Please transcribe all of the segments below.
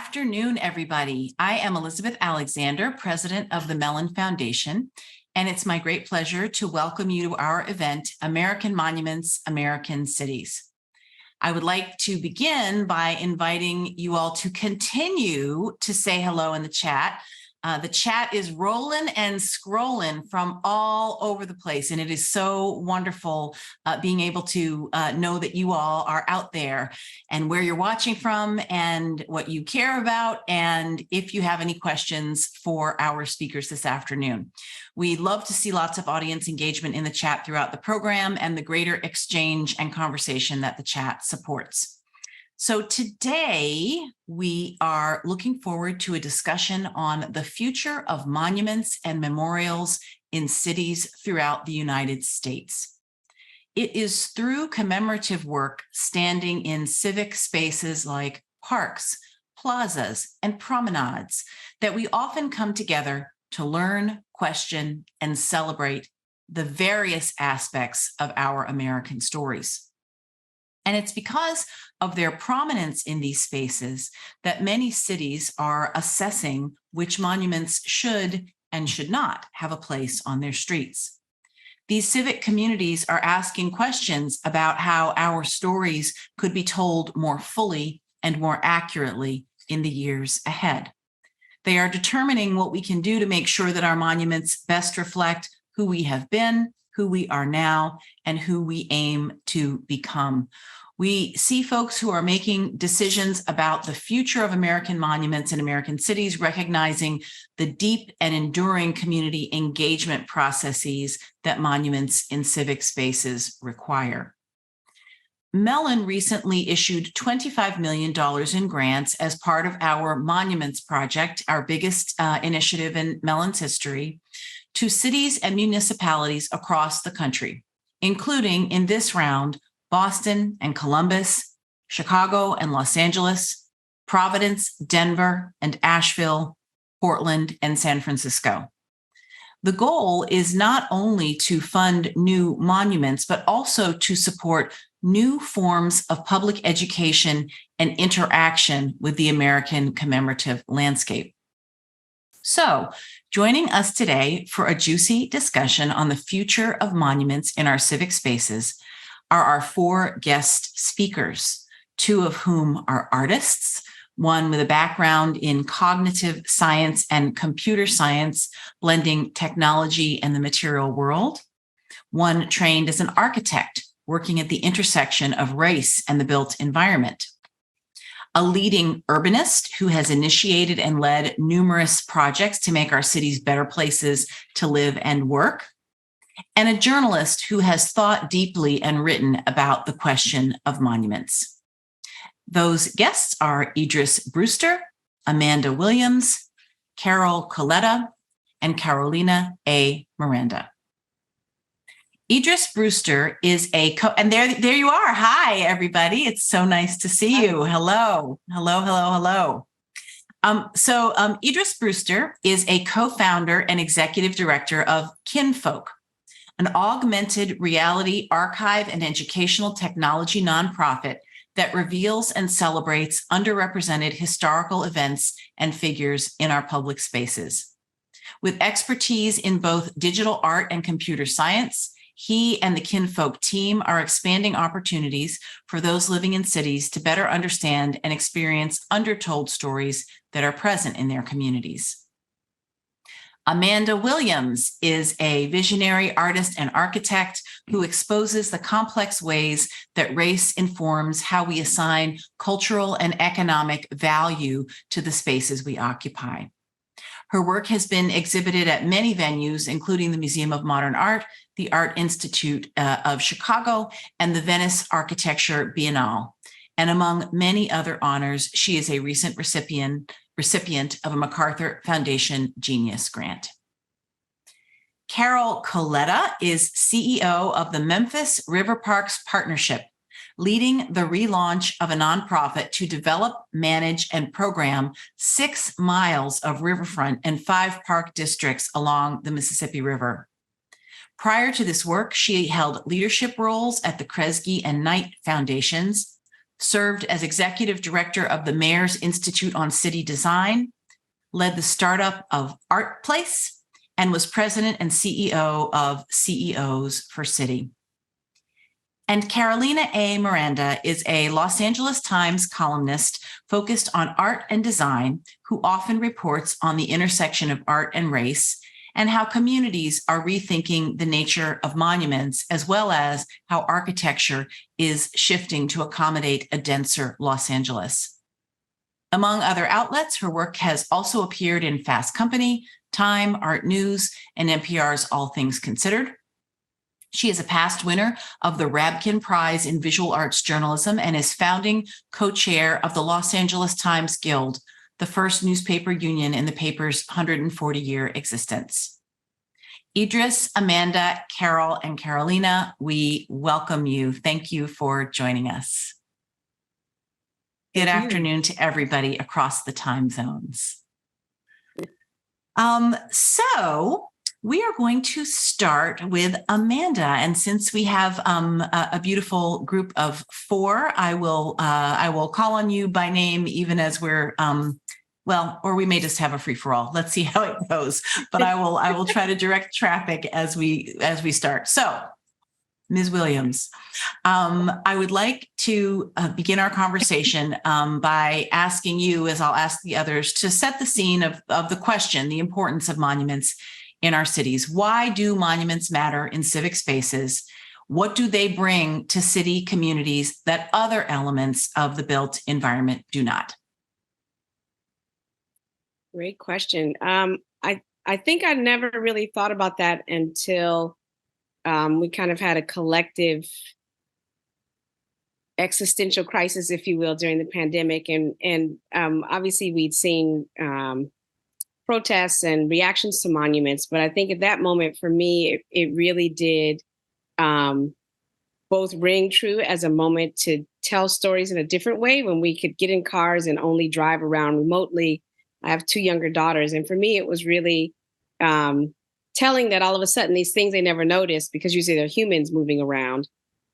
afternoon, everybody. I am Elizabeth Alexander, president of the Mellon Foundation, and it's my great pleasure to welcome you to our event, American Monuments, American Cities. I would like to begin by inviting you all to continue to say hello in the chat. The chat is rolling and scrolling from all over the place, and it is so wonderful being able to know that you all are out there and where you're watching from and what you care about, and if you have any questions for our speakers this afternoon. We love to see lots of audience engagement in the chat throughout the program and the greater exchange and conversation that the chat supports. So today we are looking forward to a discussion on the future of monuments and memorials in cities throughout the United States. It is through commemorative work standing in civic spaces like parks, plazas, and promenades that we often come together to learn, question, and celebrate the various aspects of our American stories. And it's because of their prominence in these spaces that many cities are assessing which monuments should and should not have a place on their streets. These civic communities are asking questions about how our stories could be told more fully and more accurately in the years ahead. They are determining what we can do to make sure that our monuments best reflect who we have been, who we are now, and who we aim to become. We see folks who are making decisions about the future of American monuments and American cities, recognizing the deep and enduring community engagement processes that monuments in civic spaces require. Mellon recently issued $25 million in grants as part of our Monuments Project, our biggest initiative in Mellon's history, to cities and municipalities across the country, including in this round, Boston and Columbus, Chicago and Los Angeles, Providence, Denver and Asheville, Portland and San Francisco. The goal is not only to fund new monuments, but also to support new forms of public education and interaction with the American commemorative landscape. So, joining us today for a juicy discussion on the future of monuments in our civic spaces are our four guest speakers, two of whom are artists, one with a background in cognitive science and computer science, blending technology and the material world, one trained as an architect, working at the intersection of race and the built environment, a leading urbanist who has initiated and led numerous projects to make our cities better places to live and work, and a journalist who has thought deeply and written about the question of monuments. Those guests are Idris Brewster, Amanda Williams, Carol Coletta, and Carolina A. Miranda. Idris Brewster is and there you are. Hi, everybody. It's so nice to see you. Hello. Idris Brewster is a co-founder and executive director of Kinfolk, an augmented reality archive and educational technology nonprofit that reveals and celebrates underrepresented historical events and figures in our public spaces. With expertise in both digital art and computer science, he and the Kinfolk team are expanding opportunities for those living in cities to better understand and experience undertold stories that are present in their communities. Amanda Williams is a visionary artist and architect who exposes the complex ways that race informs how we assign cultural and economic value to the spaces we occupy. Her work has been exhibited at many venues, including the Museum of Modern Art, the Art Institute of Chicago, and the Venice Architecture Biennale. And among many other honors, she is a recent recipient of a MacArthur Foundation Genius Grant. Carol Coletta is CEO of the Memphis River Parks Partnership, leading the relaunch of a nonprofit to develop, manage, and program 6 miles of riverfront and 5 park districts along the Mississippi River. Prior to this work, she held leadership roles at the Kresge and Knight Foundations, served as executive director of the Mayor's Institute on City Design, led the startup of Art Place, and was president and CEO of CEOs for City. And Carolina A. Miranda is a Los Angeles Times columnist focused on art and design, who often reports on the intersection of art and race and how communities are rethinking the nature of monuments, as well as how architecture is shifting to accommodate a denser Los Angeles. Among other outlets, her work has also appeared in Fast Company, Time, Art News, and NPR's All Things Considered. She is a past winner of the Rabkin Prize in Visual Arts Journalism and is founding co-chair of the Los Angeles Times Guild, the first newspaper union in the paper's 140-year existence. Idris, Amanda, Carol, and Carolina, we welcome you. Thank you for joining us. Good afternoon to everybody across the time zones. So we are going to start with Amanda, and since we have a beautiful group of four, I will call on you by name, even as we're or we may just have a free for all. Let's see how it goes. But I will try to direct traffic as we start. So, Ms. Williams, I would like to begin our conversation by asking you, as I'll ask the others, to set the scene of the question, the importance of monuments in our cities. Why do monuments matter in civic spaces? What do they bring to city communities that other elements of the built environment do not? Great question. I think I never really thought about that until we kind of had a collective existential crisis, if you will, during the pandemic. And obviously we'd seen protests and reactions to monuments. But I think at that moment, for me, it really did both ring true as a moment to tell stories in a different way, when we could get in cars and only drive around remotely. I have two younger daughters. And for me, it was really telling that all of a sudden these things they never noticed, because usually they're humans moving around,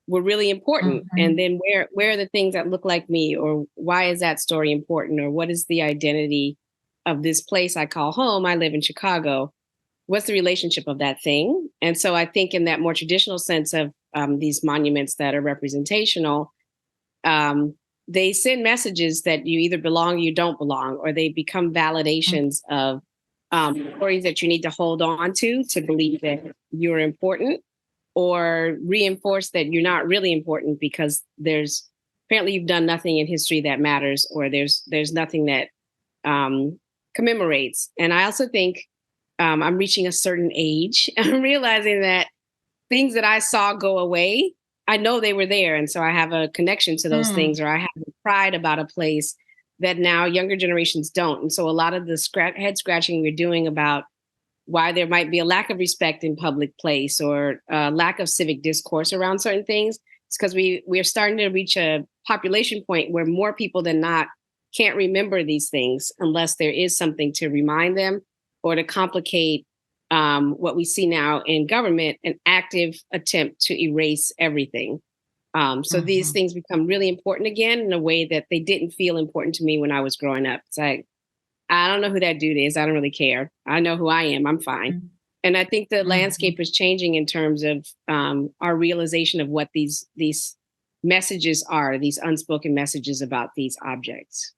were really important. Mm-hmm. And then where are the things that look like me? Or why is that story important? Or what is the identity of this place I call home? I live in Chicago. What's the relationship of that thing? And so I think in that more traditional sense of these monuments that are representational, they send messages that you either belong or you don't belong, or they become validations of stories that you need to hold on to believe that you're important, or reinforce that you're not really important because apparently you've done nothing in history that matters, or there's nothing that commemorates. And I also think I'm reaching a certain age. I'm realizing that things that I saw go away, I know they were there. And so I have a connection to those things, or I have pride about a place that now younger generations don't. And so a lot of the head scratching we're doing about why there might be a lack of respect in public place, or a lack of civic discourse around certain things, it's because we're starting to reach a population point where more people than not can't remember these things unless there is something to remind them, or to complicate what we see now in government, an active attempt to erase everything. So these things become really important again in a way that they didn't feel important to me when I was growing up. It's like, I don't know who that dude is. I don't really care. I know who I am. I'm fine. And I think the landscape is changing in terms of our realization of what these messages are, these unspoken messages about these objects.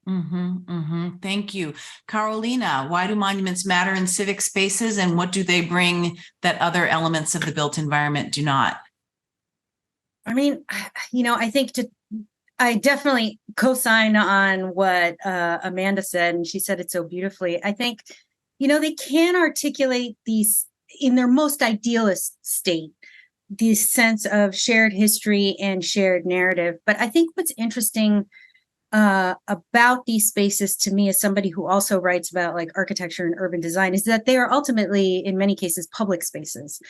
Thank you. Carolina, why do monuments matter in civic spaces, and what do they bring that other elements of the built environment do not? I mean, I think I definitely co-sign on what Amanda said, and she said it so beautifully. I think, they can articulate these in their most idealist state, this sense of shared history and shared narrative. But I think what's interesting about these spaces to me, as somebody who also writes about like architecture and urban design, is that they are ultimately, in many cases, public spaces.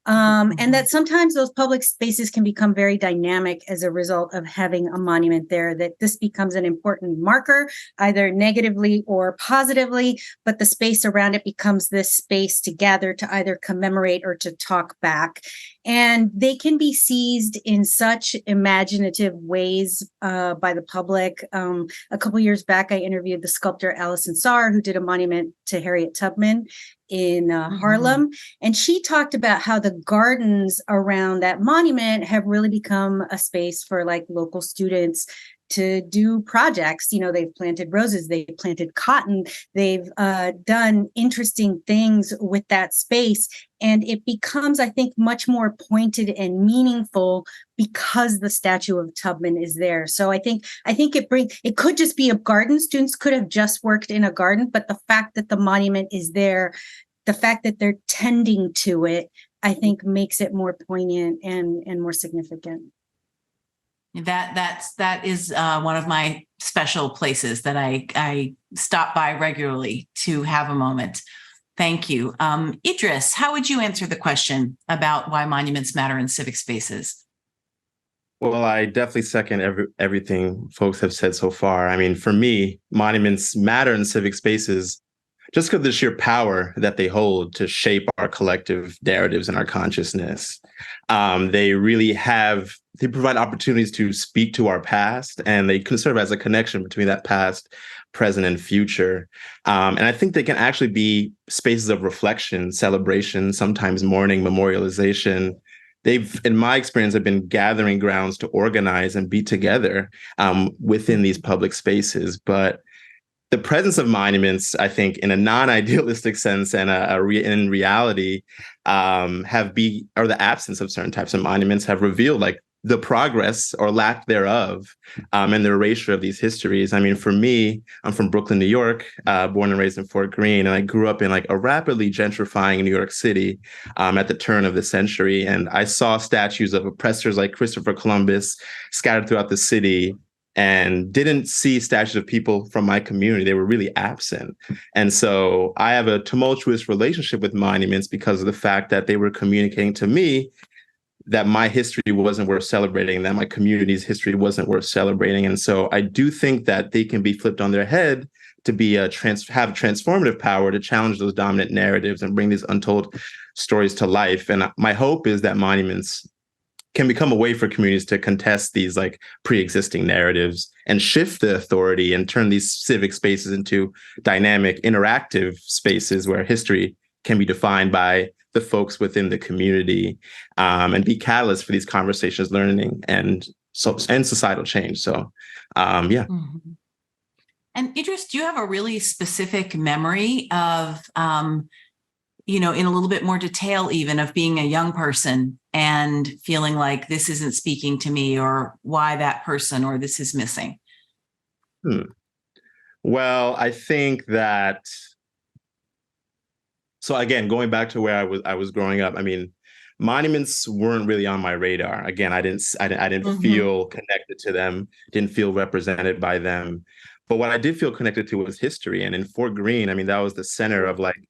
And that sometimes those public spaces can become very dynamic as a result of having a monument there, that this becomes an important marker, either negatively or positively, but the space around it becomes this space to gather, to either commemorate or to talk back. And they can be seized in such imaginative ways by the public. A couple years back, I interviewed the sculptor Alison Saar, who did a monument to Harriet Tubman in Harlem. And she talked about how the gardens around that monument have really become a space for like local students to do projects. You know, they've planted roses, they've planted cotton, they've done interesting things with that space. And it becomes, I think, much more pointed and meaningful because the statue of Tubman is there. So I think it could just be a garden. Students could have just worked in a garden, but the fact that the monument is there, the fact that they're tending to it, I think makes it more poignant and more significant. That is one of my special places that I stop by regularly to have a moment. Thank you. Idris, how would you answer the question about why monuments matter in civic spaces? Well, I definitely second everything folks have said so far. I mean, for me, monuments matter in civic spaces just because of the sheer power that they hold to shape our collective narratives and our consciousness. They provide opportunities to speak to our past, and they can serve as a connection between that past, present, and future. And I think they can actually be spaces of reflection, celebration, sometimes mourning, memorialization. They've, in my experience, have been gathering grounds to organize and be together within these public spaces. But the presence of monuments, I think, in a non-idealistic sense and in reality, or the absence of certain types of monuments have revealed like the progress or lack thereof and the erasure of these histories. I mean, for me, I'm from Brooklyn, New York, born and raised in Fort Greene, and I grew up in like a rapidly gentrifying New York City at the turn of the century. And I saw statues of oppressors like Christopher Columbus scattered throughout the city, and didn't see statues of people from my community. They were really absent. And so I have a tumultuous relationship with monuments because of the fact that they were communicating to me that my history wasn't worth celebrating, that my community's history wasn't worth celebrating. And so I do think that they can be flipped on their head to be have transformative power to challenge those dominant narratives and bring these untold stories to life. And my hope is that monuments can become a way for communities to contest these like pre-existing narratives and shift the authority and turn these civic spaces into dynamic, interactive spaces where history can be defined by the folks within the community and be catalysts for these conversations, learning, and societal change. So, yeah. Mm-hmm. And Idris, do you have a really specific memory of, in a little bit more detail, even of being a young person and feeling like this isn't speaking to me, or why that person, or this is missing? Well, I think that, so again, going back to where I was growing up, I mean, monuments weren't really on my radar. Again, I didn't feel connected to them, didn't feel represented by them. But what I did feel connected to was history. And in Fort Greene, I mean, that was the center of like,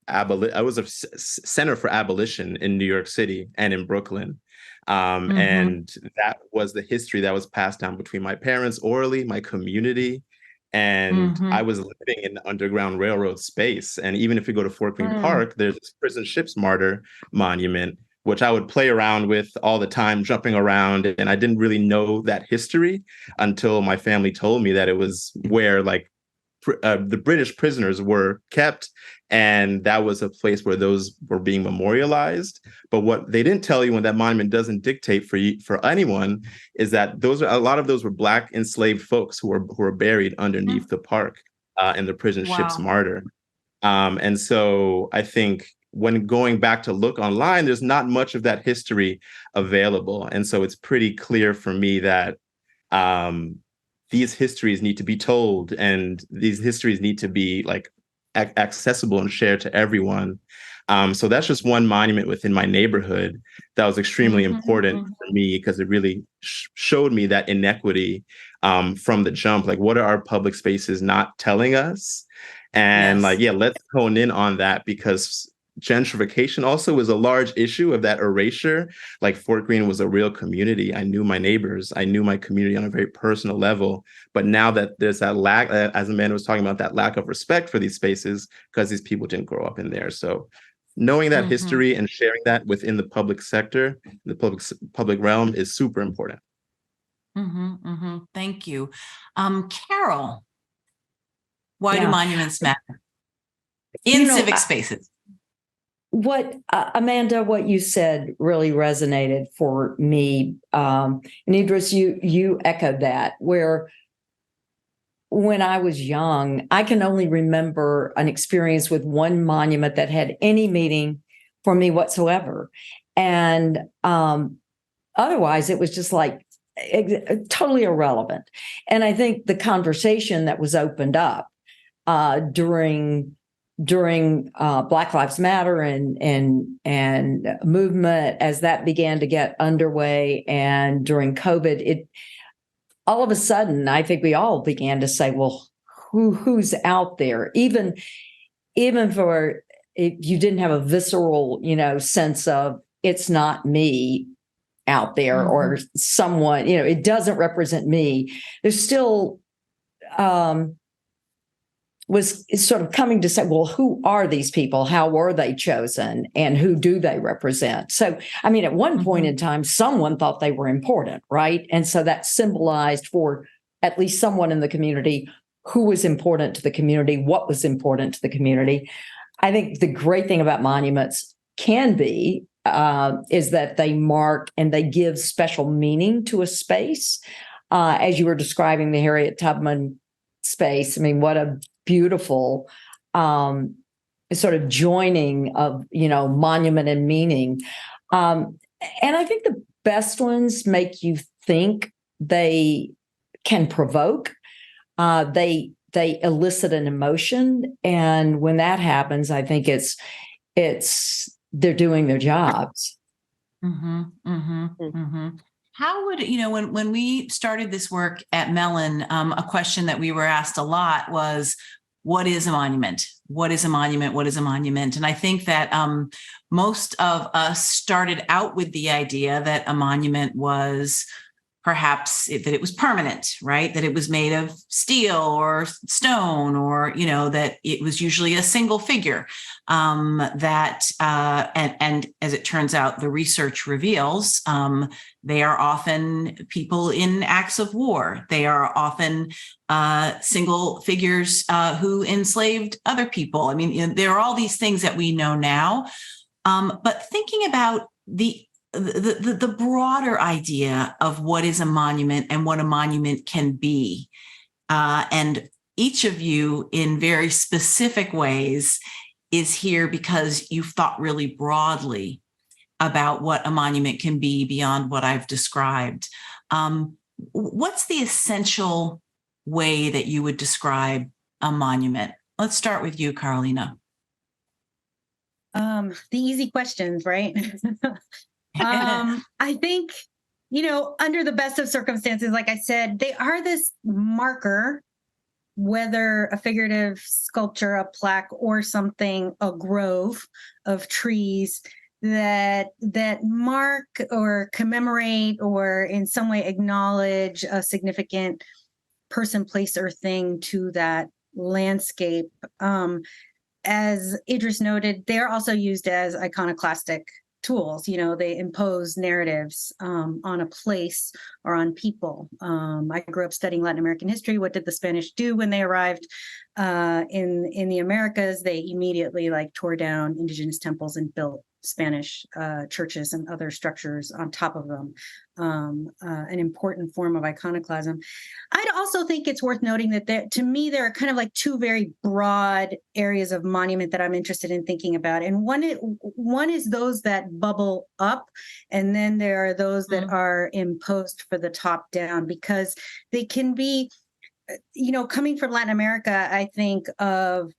I was a center for abolition in New York City and in Brooklyn. And that was the history that was passed down between my parents orally, my community. And I was living in the Underground Railroad space. And even if you go to Fort Greene Park, there's this prison ships martyr monument, which I would play around with all the time, jumping around. And I didn't really know that history until my family told me that it was where like the British prisoners were kept. And that was a place where those were being memorialized. But what they didn't tell you, when that monument doesn't dictate for anyone, is that a lot of those were Black enslaved folks who were buried underneath the park in the prison ships martyr. And so I think when going back to look online, there's not much of that history available. And so it's pretty clear for me that these histories need to be told, and these histories need to be like accessible and shared to everyone. So that's just one monument within my neighborhood that was extremely important for me, because it really showed me that inequity from the jump. Like, what are our public spaces not telling us? And let's hone in on that, because gentrification also was a large issue of that erasure. Like Fort Greene was a real community. I knew my neighbors. I knew my community on a very personal level. But now that there's that lack, as Amanda was talking about, that lack of respect for these spaces because these people didn't grow up in there. So knowing that history and sharing that within the public sector, the public realm is super important. Thank you. Carol, why do monuments matter in civic spaces? Amanda, what you said really resonated for me. And Idris, you echoed that, where when I was young, I can only remember an experience with one monument that had any meaning for me whatsoever. And otherwise, it was just like totally irrelevant. And I think the conversation that was opened up during Black Lives Matter and movement, as that began to get underway, and during COVID, all of a sudden, I think we all began to say, well, who's out there? Even for if you didn't have a visceral, sense of it's not me out there or someone, it doesn't represent me. There's still was sort of coming to say, well, who are these people? How were they chosen? And who do they represent? So, I mean, at one point in time, someone thought they were important, right? And so that symbolized for at least someone in the community who was important to the community, what was important to the community. I think the great thing about monuments can be is that they mark and they give special meaning to a space. As you were describing the Harriet Tubman space, I mean, what a beautiful sort of joining of, monument and meaning. And I think the best ones make you think. They can provoke. They elicit an emotion. And when that happens, I think they're doing their jobs. How would, when we started this work at Mellon, a question that we were asked a lot was, what is a monument? What is a monument? What is a monument? And I think that most of us started out with the idea that a monument was perhaps that it was permanent, right? That it was made of steel or stone, or, that it was usually a single figure. And as it turns out, the research reveals, they are often people in acts of war. They are often single figures who enslaved other people. I mean, there are all these things that we know now. But thinking about the broader idea of what is a monument and what a monument can be, and each of you in very specific ways is here because you've thought really broadly about what a monument can be beyond what I've described. What's the essential way that you would describe a monument? Let's start with you, Carolina. The easy questions, right? I think, under the best of circumstances, like I said, they are this marker, whether a figurative sculpture, a plaque, or something, a grove of trees that mark or commemorate or in some way acknowledge a significant person, place, or thing to that landscape. As Idris noted, they're also used as iconoclastic tools. They impose narratives on a place or on people. I grew up studying Latin American history. What did the Spanish do when they arrived in the Americas? They immediately tore down indigenous temples and built Spanish churches and other structures on top of them. An important form of iconoclasm. I'd also think it's worth noting that to me, there are kind of two very broad areas of monument that I'm interested in thinking about. And one is those that bubble up, and then there are those that are imposed for the top down, because they can be, coming from Latin America, I think of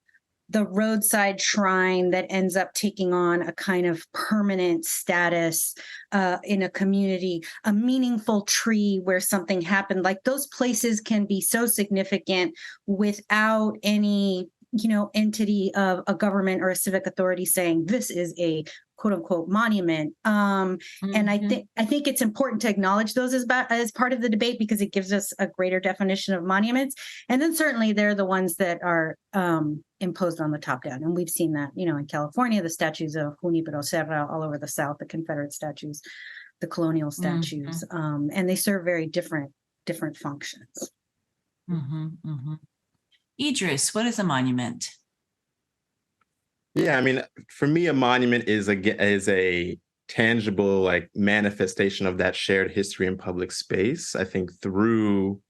the roadside shrine that ends up taking on a kind of permanent status in a community, a meaningful tree where something happened. Those places can be so significant without any entity of a government or a civic authority saying this is a quote unquote monument. And I think it's important to acknowledge those as part of the debate, because it gives us a greater definition of monuments. And then certainly they're the ones that are imposed on the top down. And we've seen that, in California, the statues of Junipero Serra, all over the South, the Confederate statues, the colonial statues, and they serve very different functions. Idris, what is a monument? Yeah, I mean, for me, a monument is a tangible like manifestation of that shared history in public space. I think through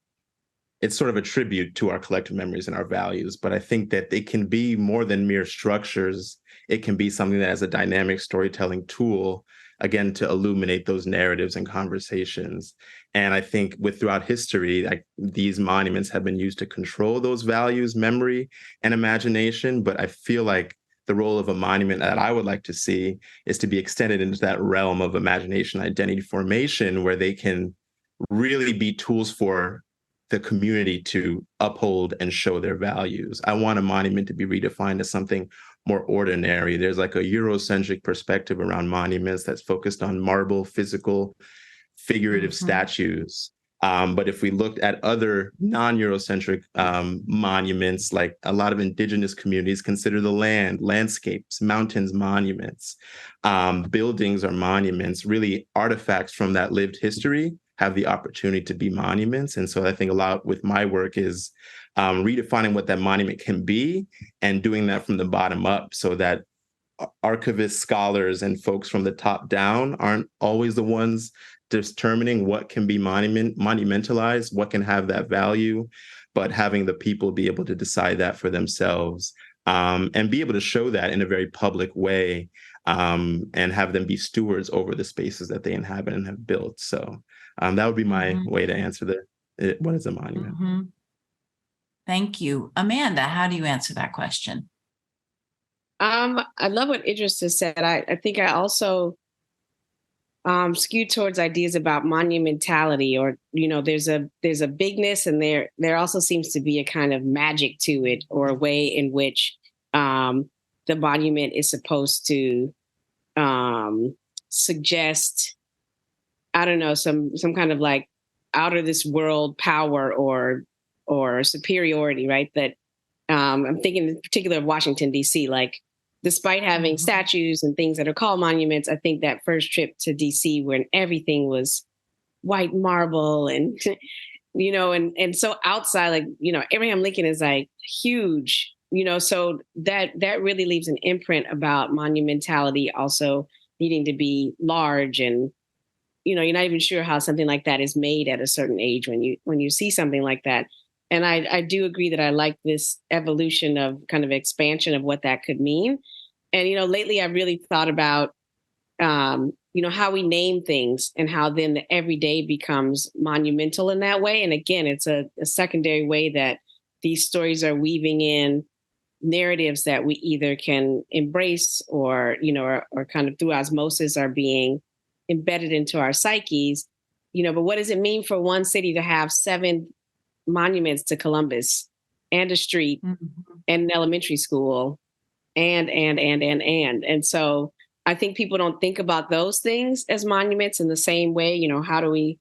it's sort of a tribute to our collective memories and our values, but I think that it can be more than mere structures. It can be something that has a dynamic storytelling tool, again, to illuminate those narratives and conversations. And I think throughout history, like these monuments have been used to control those values, memory, and imagination. But I feel like the role of a monument that I would like to see is to be extended into that realm of imagination, identity formation, where they can really be tools for the community to uphold and show their values. I want a monument to be redefined as something more ordinary. There's like a Eurocentric perspective around monuments that's focused on marble, physical, figurative statues. But if we looked at other non-Eurocentric monuments, like a lot of indigenous communities consider the landscapes, mountains, monuments, buildings are monuments, really artifacts from that lived history have the opportunity to be monuments. And so I think a lot with my work is redefining what that monument can be and doing that from the bottom up so that archivists, scholars, and folks from the top down aren't always the ones determining what can be monumentalized, what can have that value, but having the people be able to decide that for themselves and be able to show that in a very public way and have them be stewards over the spaces that they inhabit and have built. So that would be my way to answer what is a monument. Thank you. Amanda, how do you answer that question? I love what Idris has said. I think I also skew towards ideas about monumentality, or there's a bigness, and there also seems to be a kind of magic to it, or a way in which the monument is supposed to suggest, I don't know, some kind of like out of this world power or superiority, right? That I'm thinking in particular of Washington, D.C., like despite having statues and things that are called monuments, I think that first trip to DC when everything was white marble and, and so outside, like, Abraham Lincoln is like huge, so that really leaves an imprint about monumentality also needing to be large. And, you're not even sure how something like that is made at a certain age when you see something like that. And I do agree that I like this evolution of kind of expansion of what that could mean. And, lately I've really thought about, how we name things and how then the everyday becomes monumental in that way. And again, it's a secondary way that these stories are weaving in narratives that we either can embrace or kind of through osmosis are being embedded into our psyches, but what does it mean for one city to have 7 monuments to Columbus and a street and an elementary school and so I think people don't think about those things as monuments in the same way. How do we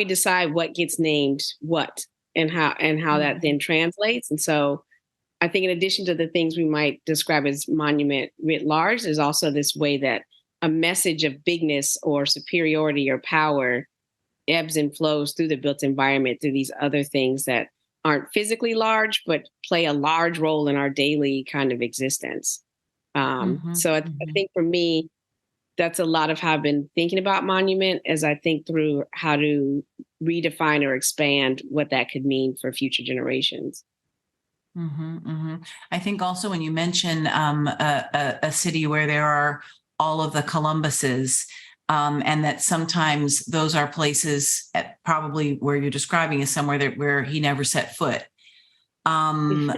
decide what gets named what and how that then translates? And so I think in addition to the things we might describe as monument writ large, there's also this way that a message of bigness or superiority or power ebbs and flows through the built environment through these other things that aren't physically large, but play a large role in our daily kind of existence. So I think for me, that's a lot of how I've been thinking about monument as I think through how to redefine or expand what that could mean for future generations. I think also when you mention a city where there are all of the Columbuses, and that sometimes those are places probably where you're describing is somewhere where he never set foot. I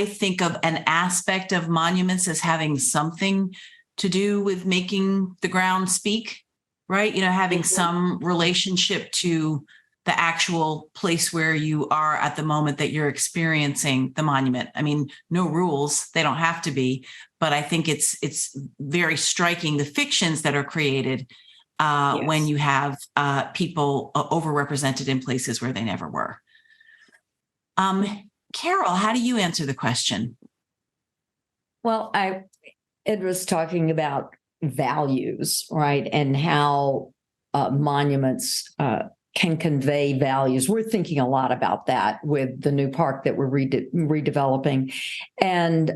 think of an aspect of monuments as having something to do with making the ground speak, right? Having some relationship to the actual place where you are at the moment that you're experiencing the monument. I mean, no rules, they don't have to be, but I think it's very striking the fictions that are created when you have people overrepresented in places where they never were. Carol, how do you answer the question? Well, Ed was talking about values, right? And how monuments can convey values. We're thinking a lot about that with the new park that we're redeveloping. And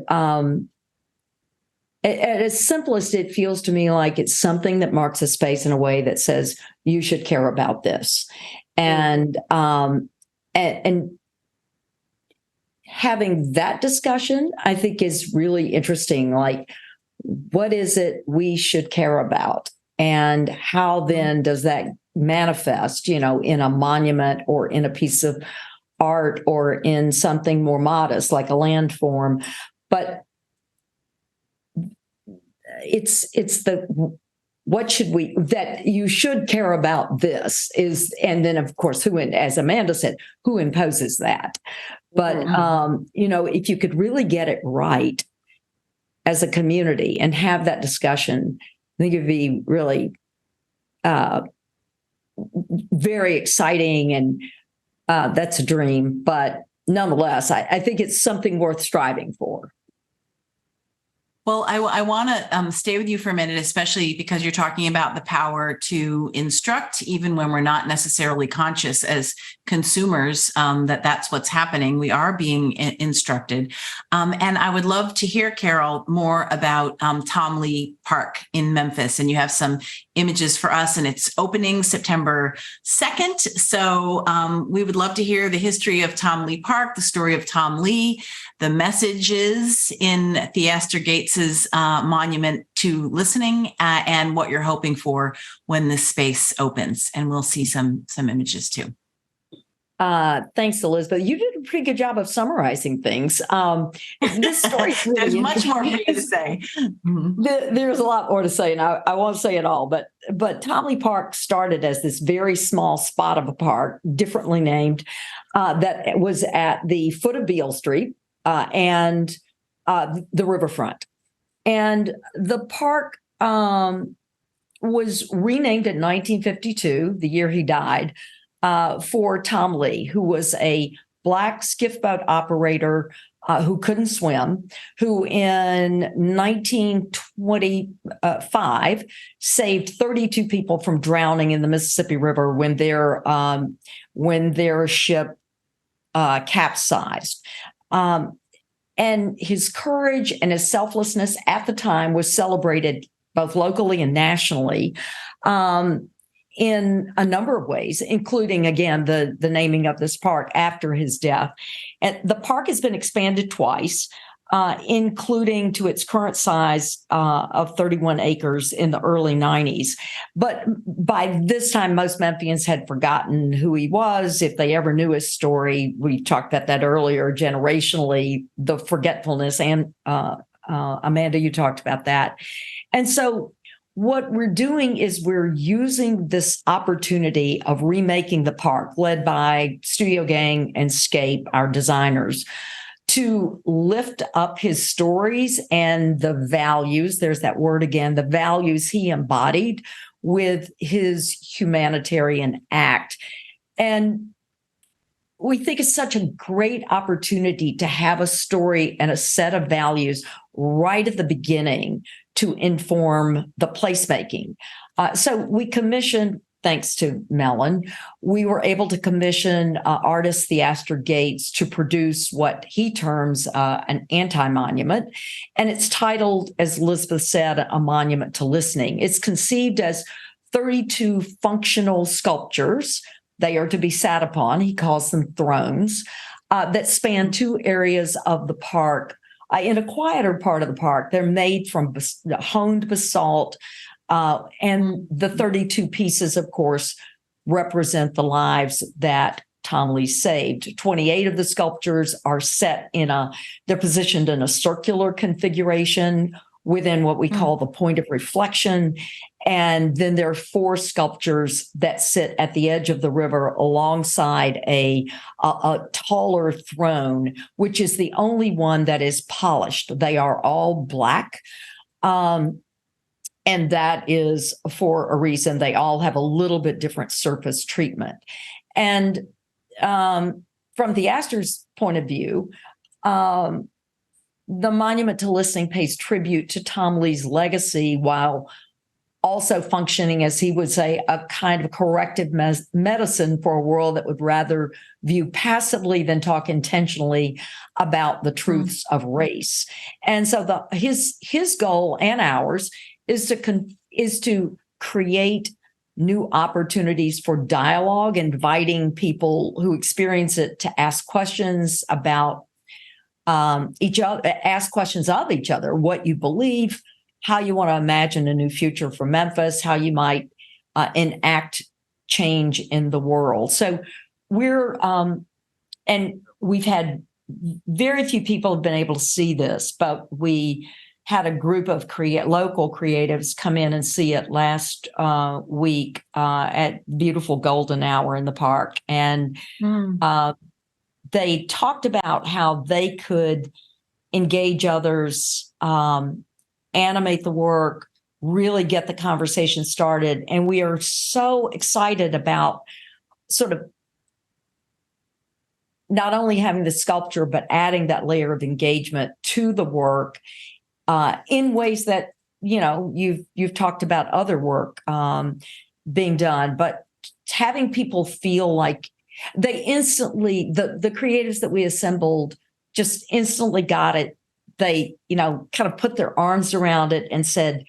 at its simplest, it feels to me like it's something that marks a space in a way that says, you should care about this. And having that discussion, I think, is really interesting. Like, what is it we should care about? And how then does that manifest, in a monument or in a piece of art or in something more modest like a landform? But it's the what should we, that you should care about this is, and then of course, who, as Amanda said, who imposes that? But, if you could really get it right as a community and have that discussion, I think it'd be really very exciting. And that's a dream. But nonetheless, I think it's something worth striving for. Well, I want to stay with you for a minute, especially because you're talking about the power to instruct, even when we're not necessarily conscious as consumers, that's what's happening. We are being instructed. And I would love to hear, Carol, more about Tom Lee Park in Memphis. And you have some images for us, and it's opening September 2nd. So we would love to hear the history of Tom Lee Park, the story of Tom Lee, the messages in Theaster Gates's monument to listening, and what you're hoping for when this space opens. And we'll see some images too. Thanks, Elizabeth. You did a pretty good job of summarizing things. This story really there's much more for you to say. There's a lot more to say, and I won't say it all. But Tom Lee Park started as this very small spot of a park, differently named, that was at the foot of Beale Street and the riverfront. And the park was renamed in 1952, the year he died, for Tom Lee, who was a Black skiff boat operator who couldn't swim, who in 1925 saved 32 people from drowning in the Mississippi River when their ship capsized. And his courage and his selflessness at the time was celebrated both locally and nationally. In a number of ways, including, again, the naming of this park after his death. And the park has been expanded twice, including to its current size of 31 acres in the early 90s. But by this time, most Memphians had forgotten who he was, if they ever knew his story. We talked about that earlier, generationally, the forgetfulness, and Amanda, you talked about that. And so what we're doing is we're using this opportunity of remaking the park, led by Studio Gang and Scape, our designers, to lift up his stories and the values, there's that word again, the values he embodied with his humanitarian act. And we think it's such a great opportunity to have a story and a set of values right at the beginning to inform the placemaking. So we commissioned, thanks to Mellon, we were able to commission artist Theaster Gates to produce what he terms an anti-monument. And it's titled, as Elizabeth said, A Monument to Listening. It's conceived as 32 functional sculptures. They are to be sat upon, he calls them thrones, that span two areas of the park. In a quieter part of the park, they're made from honed basalt, and the 32 pieces, of course, represent the lives that Tom Lee saved. 28 of the sculptures are set they're positioned in a circular configuration within what we call the point of reflection. And then there are 4 sculptures that sit at the edge of the river alongside a taller throne, which is the only one that is polished. They are all Black. And that is for a reason. They all have a little bit different surface treatment. And from the Astor's point of view, the Monument to Listening pays tribute to Tom Lee's legacy while also functioning, as he would say, a kind of corrective medicine for a world that would rather view passively than talk intentionally about the truths of race. And so his goal and ours is to create new opportunities for dialogue, inviting people who experience it to ask questions about each other, ask questions of each other, what you believe, how you want to imagine a new future for Memphis, how you might enact change in the world. So and we've had very few people have been able to see this, but we had a group of local creatives come in and see it last week at beautiful Golden Hour in the park. And they talked about how they could engage others, animate the work, really get the conversation started. And we are so excited about sort of not only having the sculpture, but adding that layer of engagement to the work in ways that, you've talked about other work being done, but having people feel like they instantly, the creatives that we assembled just instantly got it. They, kind of put their arms around it and said,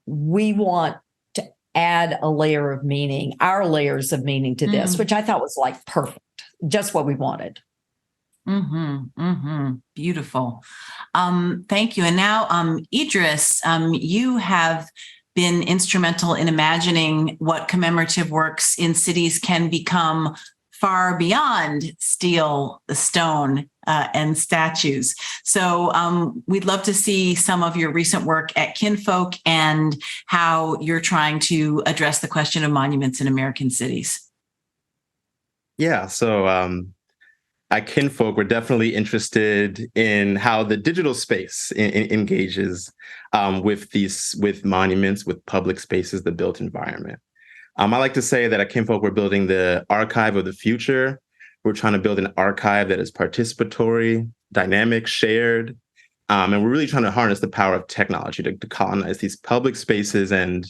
we want to add a layer of meaning, our layers of meaning to this, which I thought was like perfect, just what we wanted. Beautiful. Thank you. And now, Idris, you have been instrumental in imagining what commemorative works in cities can become far beyond steel, stone, and statues. So we'd love to see some of your recent work at Kinfolk and how you're trying to address the question of monuments in American cities. Yeah, so at Kinfolk, we're definitely interested in how the digital space engages with monuments, with public spaces, the built environment. I like to say that at Kinfolk, we're building the archive of the future. We're trying to build an archive that is participatory, dynamic, shared, and we're really trying to harness the power of technology to colonize these public spaces and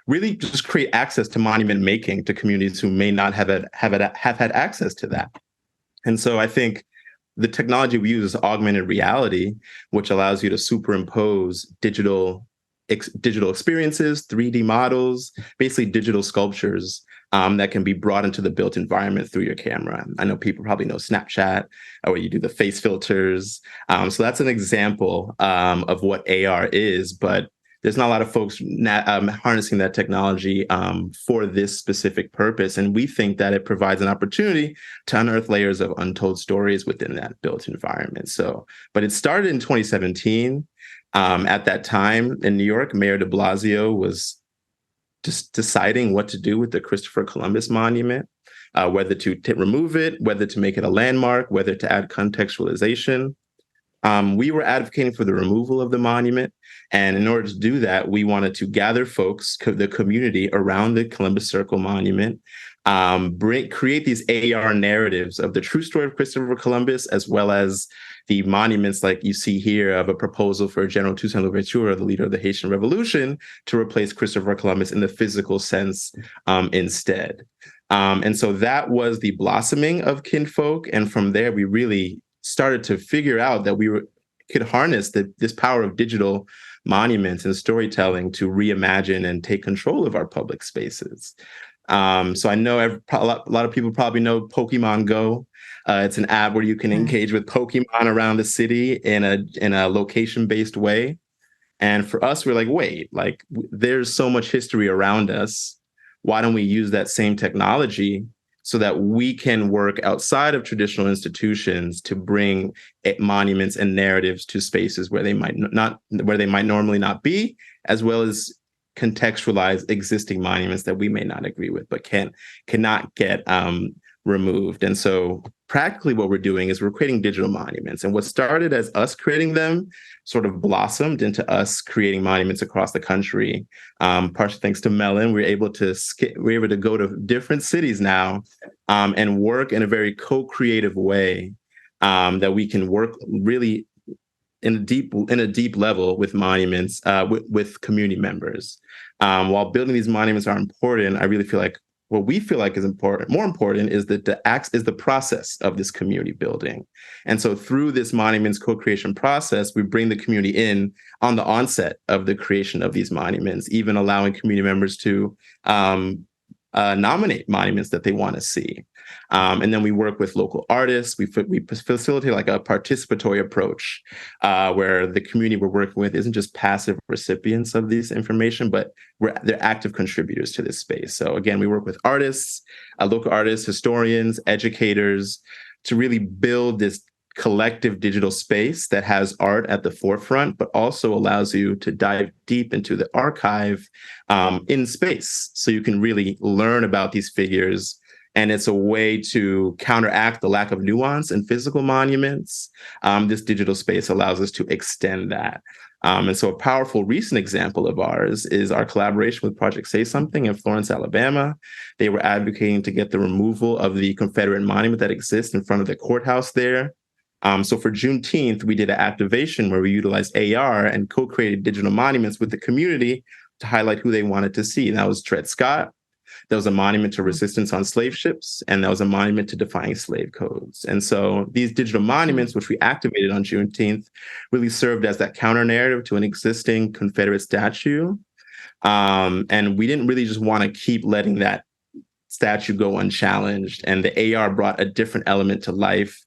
really just create access to monument making to communities who may not have had access to that. And so I think the technology we use is augmented reality, which allows you to superimpose digital experiences, 3D models, basically digital sculptures that can be brought into the built environment through your camera. I know people probably know Snapchat, where you do the face filters. So that's an example of what AR is, but there's not a lot of folks harnessing that technology for this specific purpose. And we think that it provides an opportunity to unearth layers of untold stories within that built environment. But it started in 2017. At that time in New York, Mayor de Blasio was just deciding what to do with the Christopher Columbus monument, whether to remove it, whether to make it a landmark, whether to add contextualization. We were advocating for the removal of the monument. And in order to do that, we wanted to gather folks, the community around the Columbus Circle monument, create these AR narratives of the true story of Christopher Columbus, as well as the monuments like you see here of a proposal for General Toussaint Louverture, the leader of the Haitian Revolution, to replace Christopher Columbus in the physical sense instead. And so that was the blossoming of Kinfolk. And from there, we really started to figure out that could harness this power of digital monuments and storytelling to reimagine and take control of our public spaces. So I know a lot of people probably know Pokemon Go. It's an app where you can engage with Pokemon around the city in a location-based way. And for us, we're like, wait, there's so much history around us. Why don't we use that same technology so that we can work outside of traditional institutions to bring monuments and narratives to spaces where they might normally not be, as well as contextualize existing monuments that we may not agree with, but cannot get removed. And so practically what we're doing is we're creating digital monuments. And what started as us creating them sort of blossomed into us creating monuments across the country. Partially thanks to Mellon, we're able to go to different cities now and work in a very co-creative way that we can work really in a deep level with monuments, with community members. While building these monuments are important, I really feel like what we feel like is important, more important, is that the process of this community building. And so through this monuments co-creation process, we bring the community in on the onset of the creation of these monuments, even allowing community members to nominate monuments that they want to see. And then we work with local artists. We facilitate like a participatory approach where the community we're working with isn't just passive recipients of this information, but they're active contributors to this space. So again, we work with artists, local artists, historians, educators, to really build this collective digital space that has art at the forefront, but also allows you to dive deep into the archive in space. So you can really learn about these figures. And it's a way to counteract the lack of nuance in physical monuments. This digital space allows us to extend that. And so a powerful recent example of ours is our collaboration with Project Say Something in Florence, Alabama. They were advocating to get the removal of the Confederate monument that exists in front of the courthouse there. So for Juneteenth, we did an activation where we utilized AR and co-created digital monuments with the community to highlight who they wanted to see. And that was Dred Scott. There was a monument to resistance on slave ships, and there was a monument to defying slave codes. And so these digital monuments, which we activated on Juneteenth, really served as that counter narrative to an existing Confederate statue. And we didn't really just want to keep letting that statue go unchallenged. And the AR brought a different element to life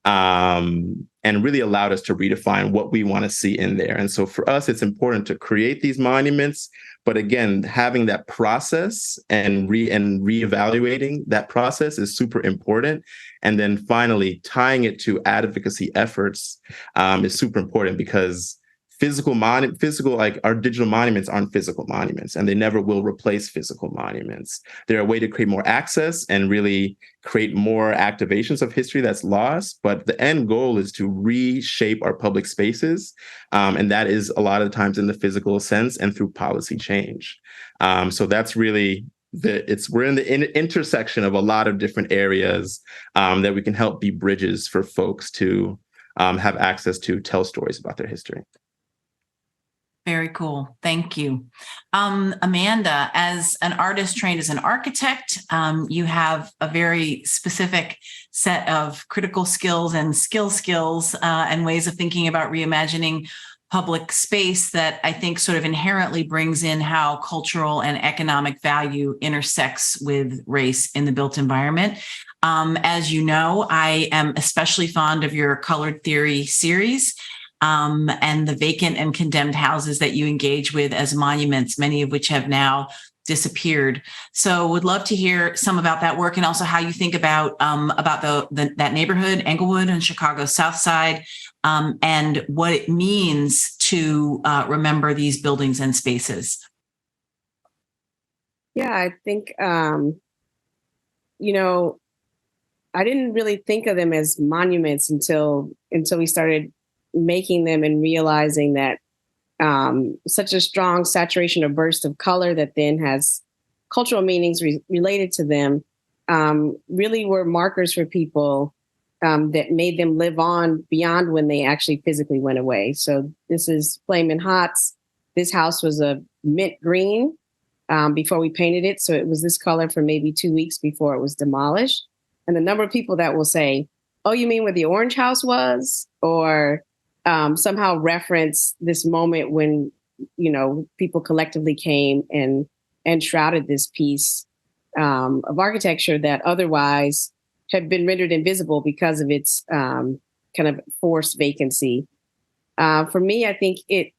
and really allowed us to redefine what we want to see in there. And so for us, it's important to create these monuments, but again, having that process and reevaluating that process is super important. And then finally, tying it to advocacy efforts is super important, because like our digital monuments aren't physical monuments, and they never will replace physical monuments. They're a way to create more access and really create more activations of history that's lost. But the end goal is to reshape our public spaces. And that is a lot of times in the physical sense and through policy change. So that's really we're in the intersection of a lot of different areas that we can help be bridges for folks to have access to tell stories about their history. Very cool. Thank you. Amanda, as an artist trained as an architect, you have a very specific set of critical skills and skills and ways of thinking about reimagining public space that I think sort of inherently brings in how cultural and economic value intersects with race in the built environment. As you know, I am especially fond of your Colored Theory series. And the vacant and condemned houses that you engage with as monuments, many of which have now disappeared. So would love to hear some about that work, and also how you think about that neighborhood, Englewood and Chicago's South Side, and what it means to remember these buildings and spaces. Yeah, I think, I didn't really think of them as monuments until we started making them and realizing that such a strong saturation or burst of color that then has cultural meanings related to them really were markers for people that made them live on beyond when they actually physically went away. So this is Flamin' Hots. This house was a mint green before we painted it. So it was this color for maybe 2 weeks before it was demolished. And the number of people that will say, oh, you mean where the orange house was? Or somehow reference this moment when, people collectively came and shrouded this piece of architecture that otherwise had been rendered invisible because of its kind of forced vacancy. For me, I think it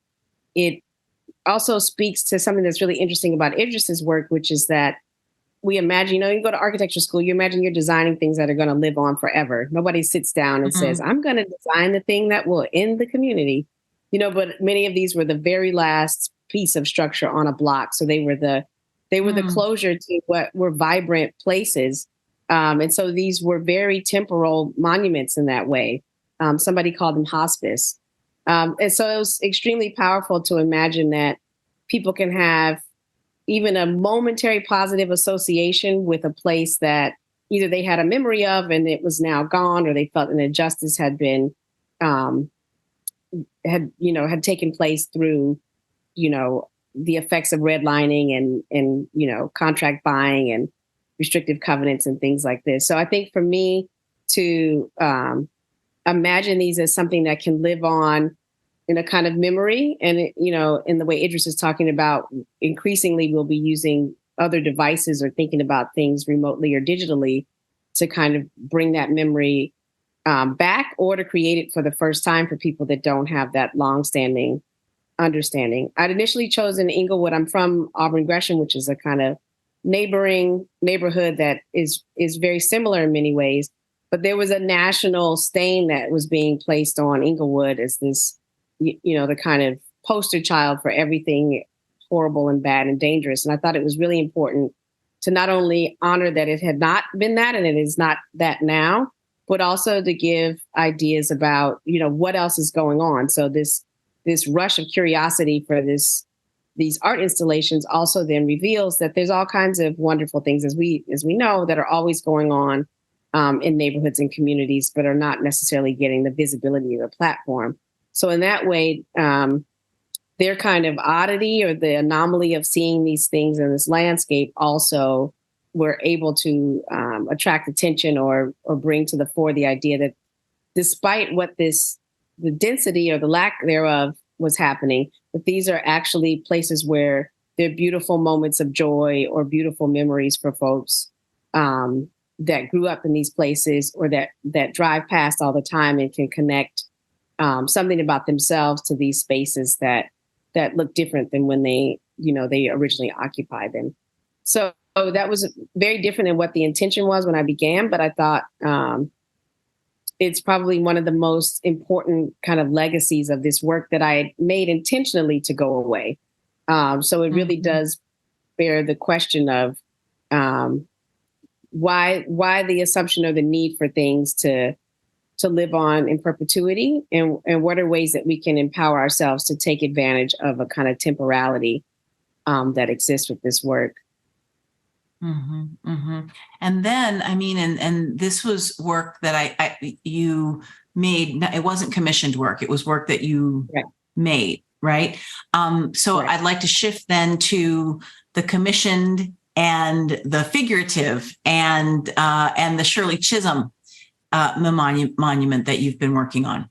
also speaks to something that's really interesting about Idris's work, which is that we imagine, you go to architecture school, you imagine you're designing things that are going to live on forever. Nobody sits down and says, I'm going to design the thing that will end the community, but many of these were the very last piece of structure on a block. So they were the closure to what were vibrant places. And so these were very temporal monuments in that way. Somebody called them hospice. And so it was extremely powerful to imagine that people can have even a momentary positive association with a place that either they had a memory of and it was now gone, or they felt an injustice had been, had taken place through, the effects of redlining and contract buying and restrictive covenants and things like this. So I think for me to imagine these as something that can live on in a kind of memory. And, in the way Idris is talking about, increasingly we'll be using other devices or thinking about things remotely or digitally to kind of bring that memory back, or to create it for the first time for people that don't have that longstanding understanding. I'd initially chosen Inglewood. I'm from Auburn Gresham, which is a kind of neighboring neighborhood that is very similar in many ways. But there was a national stain that was being placed on Inglewood as this, the kind of poster child for everything horrible and bad and dangerous. And I thought it was really important to not only honor that it had not been that and it is not that now, but also to give ideas about, what else is going on. So this rush of curiosity for these art installations also then reveals that there's all kinds of wonderful things, as we know, that are always going on in neighborhoods and communities, but are not necessarily getting the visibility or platform. So in that way, their kind of oddity or the anomaly of seeing these things in this landscape also were able to attract attention or bring to the fore the idea that despite what the density or the lack thereof was happening, that these are actually places where there are beautiful moments of joy or beautiful memories for folks that grew up in these places, or that drive past all the time and can connect something about themselves to these spaces that look different than when they originally occupied them. So that was very different than what the intention was when I began, but I thought it's probably one of the most important kind of legacies of this work that I made intentionally to go away. So it really does bear the question of why the assumption or the need for things to live on in perpetuity, and what are ways that we can empower ourselves to take advantage of a kind of temporality that exists with this work. And then, and this was work that you made. It wasn't commissioned work. It was work that you made, right? So I'd like to shift then to the commissioned and the figurative and the Shirley Chisholm monument that you've been working on.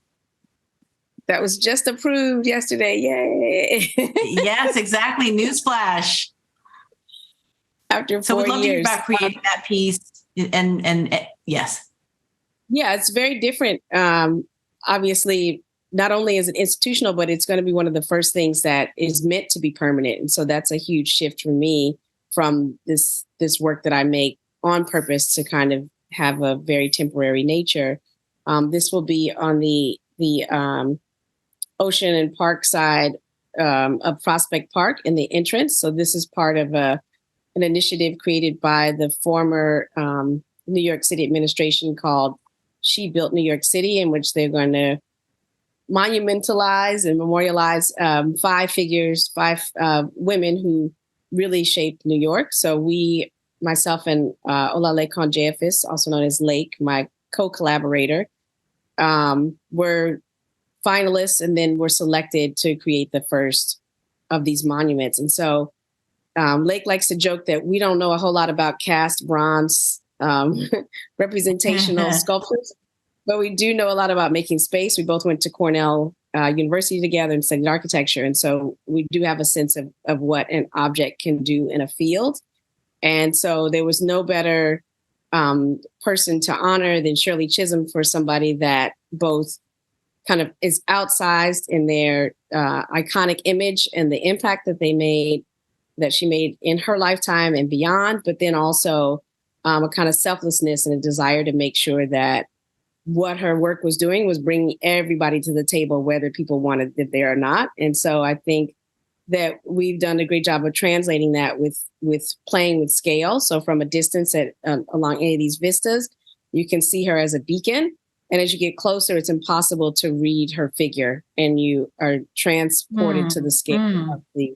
That was just approved yesterday. Yay. Yes, exactly. Newsflash. After 4 years. So we'd love to hear about creating that piece and yes. Yeah, it's very different. Obviously, not only is it institutional, but it's going to be one of the first things that is meant to be permanent. And so that's a huge shift for me from this work that I make on purpose to kind of have a very temporary nature. This will be on the ocean and park side of Prospect Park in the entrance. So this is part of an initiative created by the former New York City administration called She Built New York City, in which they're going to monumentalize and memorialize five women who really shaped New York. So myself and Olale Conjeafis, also known as Lake, my co-collaborator, were finalists and then were selected to create the first of these monuments. And so Lake likes to joke that we don't know a whole lot about cast bronze representational sculptures, but we do know a lot about making space. We both went to Cornell University together and studied architecture. And so we do have a sense of what an object can do in a field. And so there was no better person to honor than Shirley Chisholm for somebody that both kind of is outsized in their iconic image and the impact that they made, that she made in her lifetime and beyond, but then also a kind of selflessness and a desire to make sure that what her work was doing was bringing everybody to the table, whether people wanted it there or not. And so I think that we've done a great job of translating that with playing with scale. So from a distance along any of these vistas, you can see her as a beacon. And as you get closer, it's impossible to read her figure, and you are transported to the scale of the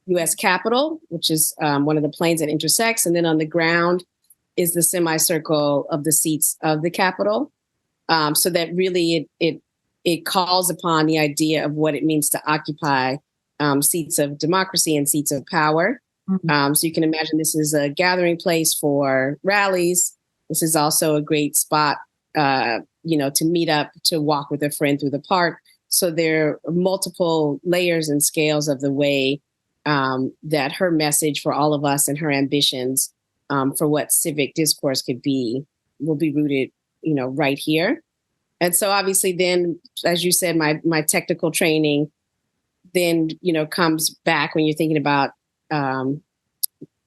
U.S. Capitol, which is one of the planes that intersects. And then on the ground is the semicircle of the seats of the Capitol. So that really it calls upon the idea of what it means to occupy seats of democracy and seats of power. So you can imagine this is a gathering place for rallies. This is also a great spot, to meet up, to walk with a friend through the park. So there are multiple layers and scales of the way that her message for all of us and her ambitions for what civic discourse could be will be rooted right here. And so obviously then, as you said, my technical training then, comes back when you're thinking about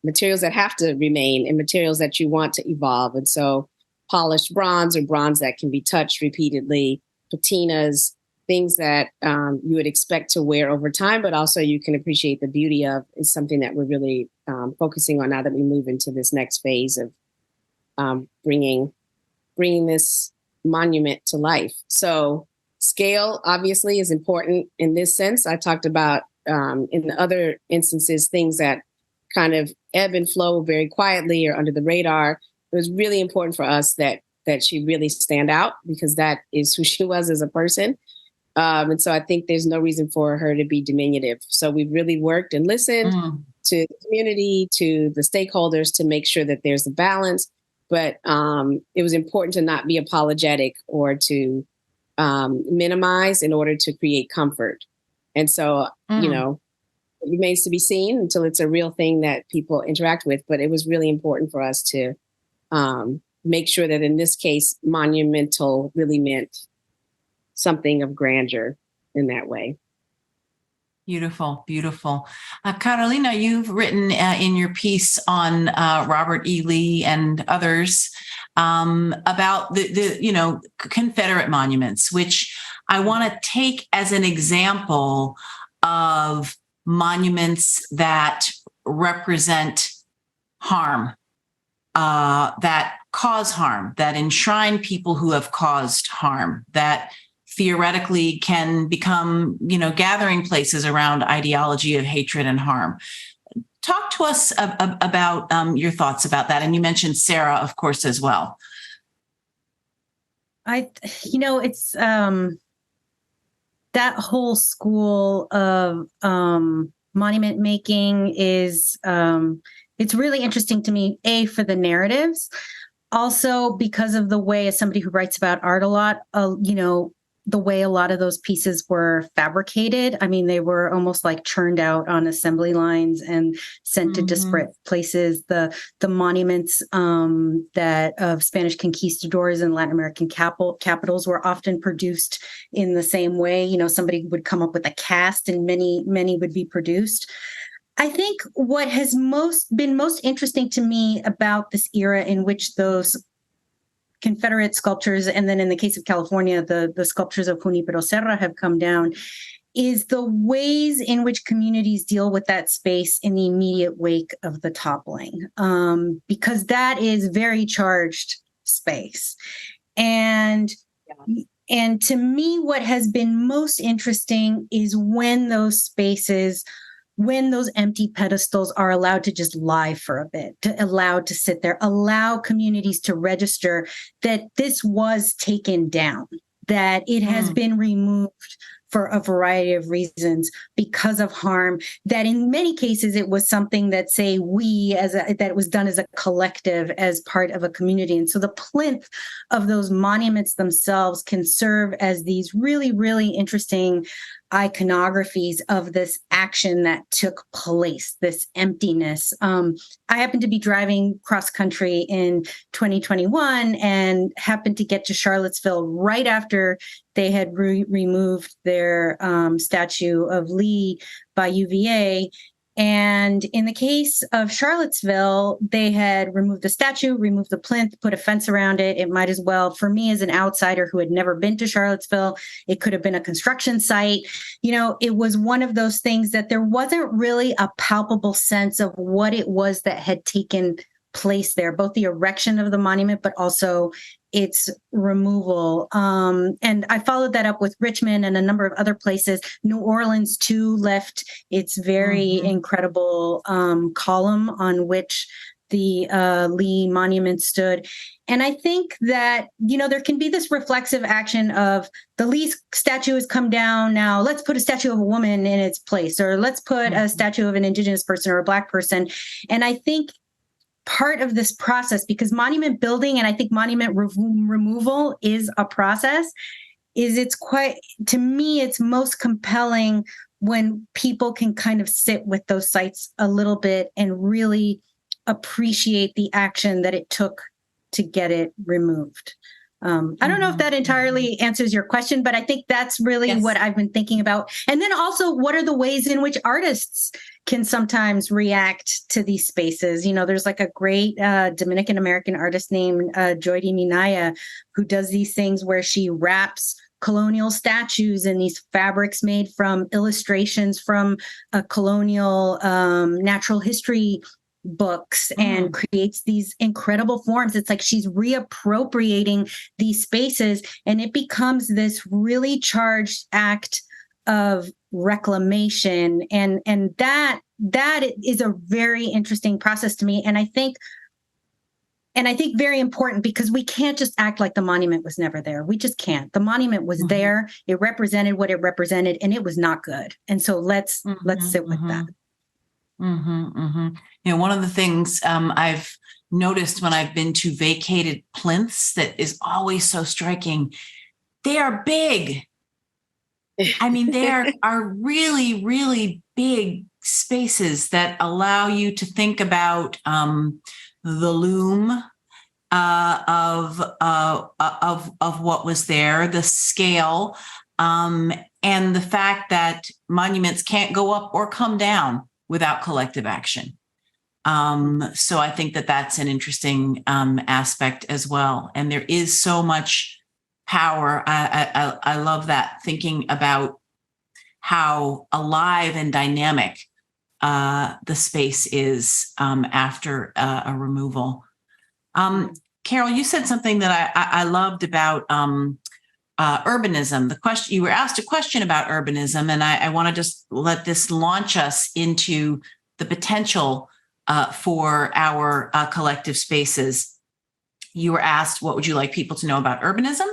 materials that have to remain and materials that you want to evolve. And so polished bronze or bronze that can be touched repeatedly, patinas, things that you would expect to wear over time, but also you can appreciate the beauty of, is something that we're really focusing on now that we move into this next phase of bringing this monument to life. So scale obviously is important in this sense. I talked about in the other instances, things that kind of ebb and flow very quietly or under the radar. It was really important for us that she really stand out, because that is who she was as a person. And so I think there's no reason for her to be diminutive. So we've really worked and listened to the community, to the stakeholders, to make sure that there's a balance. But it was important to not be apologetic or to minimize in order to create comfort. And so, it remains to be seen until it's a real thing that people interact with. But it was really important for us to make sure that in this case, monumental really meant something of grandeur in that way. Beautiful, beautiful. Carolina, you've written in your piece on Robert E. Lee and others about the Confederate monuments, which I want to take as an example of monuments that represent harm, that cause harm, that enshrine people who have caused harm, that theoretically can become, gathering places around ideology of hatred and harm. Talk to us about your thoughts about that. And you mentioned Sarah, of course, as well. It's that whole school of monument making is, it's really interesting to me, for the narratives, also because of the way, as somebody who writes about art a lot, the way a lot of those pieces were fabricated. I mean, they were almost like churned out on assembly lines and sent to disparate places. The monuments that of Spanish conquistadors and Latin American capitals were often produced in the same way. Somebody would come up with a cast and many would be produced. I think what has been most interesting to me about this era in which those Confederate sculptures, and then in the case of California, the sculptures of Junípero Serra have come down, is the ways in which communities deal with that space in the immediate wake of the toppling, because that is very charged space. And to me, what has been most interesting is when those empty pedestals are allowed to just lie for a bit, allowed to sit there, allow communities to register that this was taken down, that it has been removed for a variety of reasons because of harm, that in many cases it was something that, say, that was done as a collective, as part of a community. And so the plinth of those monuments themselves can serve as these really, really interesting iconographies of this action that took place, this emptiness. I happened to be driving cross country in 2021 and happened to get to Charlottesville right after they had removed their statue of Lee by UVA. And in the case of Charlottesville, they had removed the statue, removed the plinth, put a fence around it. It might as well, for me as an outsider who had never been to Charlottesville, it could have been a construction site. It was one of those things that there wasn't really a palpable sense of what it was that had taken place there, both the erection of the monument, but also its removal. And I followed that up with Richmond and a number of other places. New Orleans, too, left its very incredible column on which the Lee Monument stood. And I think that, there can be this reflexive action of the Lee statue has come down. Now let's put a statue of a woman in its place, or let's put a statue of an Indigenous person or a Black person. And I think part of this process, because monument building and I think monument removal is a process, to me, it's most compelling when people can kind of sit with those sites a little bit and really appreciate the action that it took to get it removed. I don't know if that entirely answers your question, but I think that's really what I've been thinking about. And then also, what are the ways in which artists can sometimes react to these spaces? There's like a great Dominican American artist named Joydy Minaya, who does these things where she wraps colonial statues in these fabrics made from illustrations from a colonial natural history books and creates these incredible forms. It's like she's reappropriating these spaces, and it becomes this really charged act of reclamation. And that is a very interesting process to me. And I think very important, because we can't just act like the monument was never there. We just can't. The monument was there. It represented what it represented, and it was not good. And so let's sit with that. One of the things I've noticed when I've been to vacated plinths that is always so striking, they are big. I mean, they are really, really big spaces that allow you to think about the loom of what was there, the scale, and the fact that monuments can't go up or come down without collective action. So I think that that's an interesting aspect as well. And there is so much power. I love that, thinking about how alive and dynamic the space is after a removal. Carol, you said something that I loved about urbanism. The question, you were asked a question about urbanism, and I want to just let this launch us into the potential for our collective spaces. You were asked, what would you like people to know about urbanism?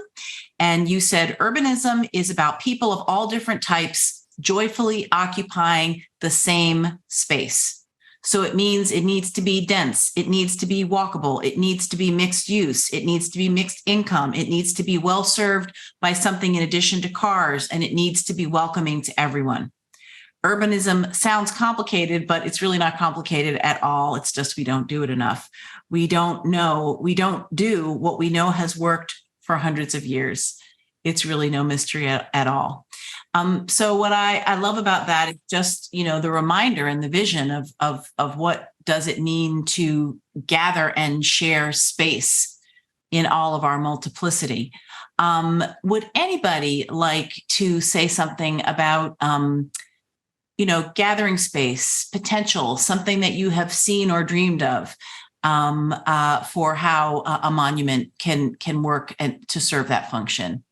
And you said, urbanism is about people of all different types joyfully occupying the same space. So it means it needs to be dense. It needs to be walkable. It needs to be mixed use. It needs to be mixed income. It needs to be well served by something in addition to cars, and it needs to be welcoming to everyone. Urbanism sounds complicated, but it's really not complicated at all. It's just we don't do it enough. We don't do what we know has worked for hundreds of years. It's really no mystery at all. So what I love about that is just, the reminder and the vision of what does it mean to gather and share space in all of our multiplicity. Would anybody like to say something about, gathering space, potential, something that you have seen or dreamed of for how a monument can work and to serve that function?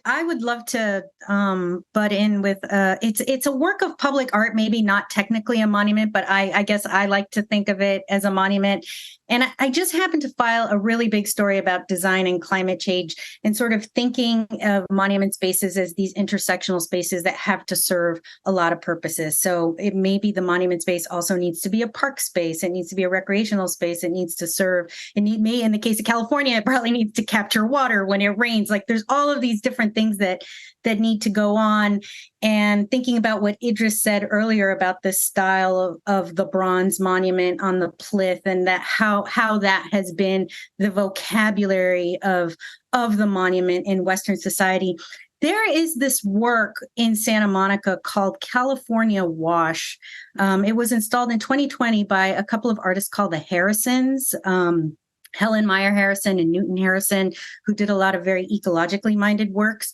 I would love to butt in with it's a work of public art, maybe not technically a monument, but I guess I like to think of it as a monument. And I just happened to file a really big story about design and climate change, and sort of thinking of monument spaces as these intersectional spaces that have to serve a lot of purposes. So it may be the monument space also needs to be a park space. It needs to be a recreational space. It needs to serve, in the case of California, it probably needs to capture water when it rains. Like there's all of these different things that need to go on. And thinking about what Idris said earlier about the style of the bronze monument on the plinth, and that how that has been the vocabulary of the monument in Western society. there is this work in Santa Monica called California Wash. It was installed in 2020 by a couple of artists called the Harrisons, Helen Meyer Harrison and Newton Harrison, who did a lot of very ecologically minded works.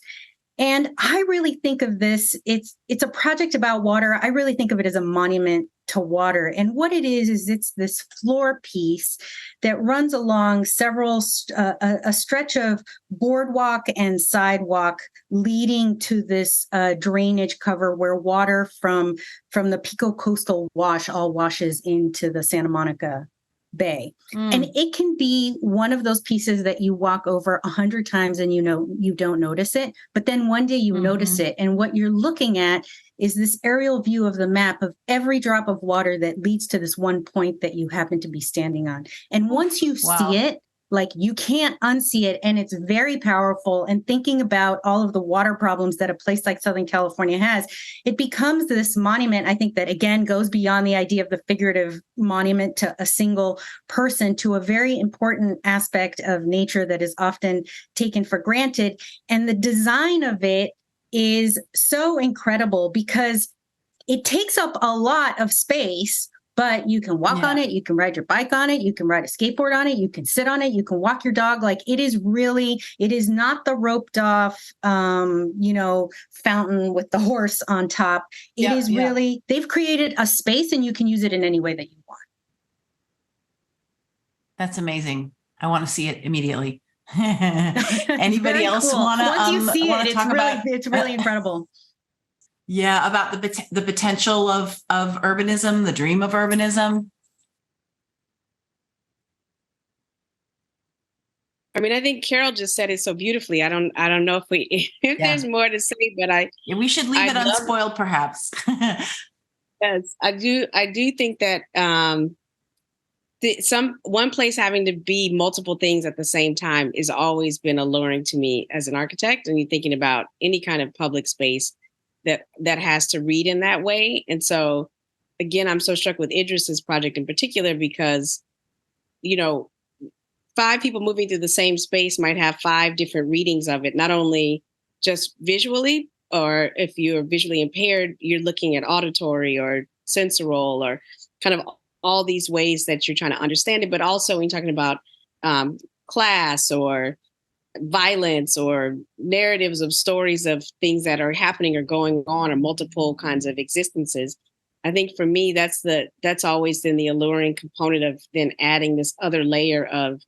And I really think of this, it's a project about water. I really think of it as a monument to water. And what it is it's this floor piece that runs along a stretch of boardwalk and sidewalk leading to this drainage cover where water from the Pico Coastal Wash all washes into the Santa Monica Bay. And it can be one of those pieces that you walk over 100 times and you don't notice it, but then one day you notice it. And what you're looking at is this aerial view of the map of every drop of water that leads to this one point that you happen to be standing on. And once you see it, like you can't unsee it. And it's very powerful. And thinking about all of the water problems that a place like Southern California has, it becomes this monument, I think, that again goes beyond the idea of the figurative monument to a single person, to a very important aspect of nature that is often taken for granted. And the design of it is so incredible because it takes up a lot of space, but you can walk on it, you can ride your bike on it, you can ride a skateboard on it, you can sit on it, you can walk your dog. Like it is not the roped off, fountain with the horse on top. It is really, they've created a space and you can use it in any way that you want. That's amazing. I want to see it immediately. Anybody else cool. want to Once you see it, it's really incredible. Yeah, about the potential of urbanism, the dream of urbanism. I mean, I think Carol just said it so beautifully. I don't know if there's more to say, but we should leave it unspoiled, perhaps. Yes, I do think that one place having to be multiple things at the same time has always been alluring to me as an architect. And you're thinking about any kind of public space that has to read in that way. And so, again, I'm so struck with Idris's project in particular because, 5 people moving through the same space might have 5 different readings of it, not only just visually, or if you're visually impaired, you're looking at auditory or sensorial or kind of all these ways that you're trying to understand it, but also when you're talking about class or violence or narratives of stories of things that are happening or going on or multiple kinds of existences. I think for me, that's always been the alluring component of then adding this other layer of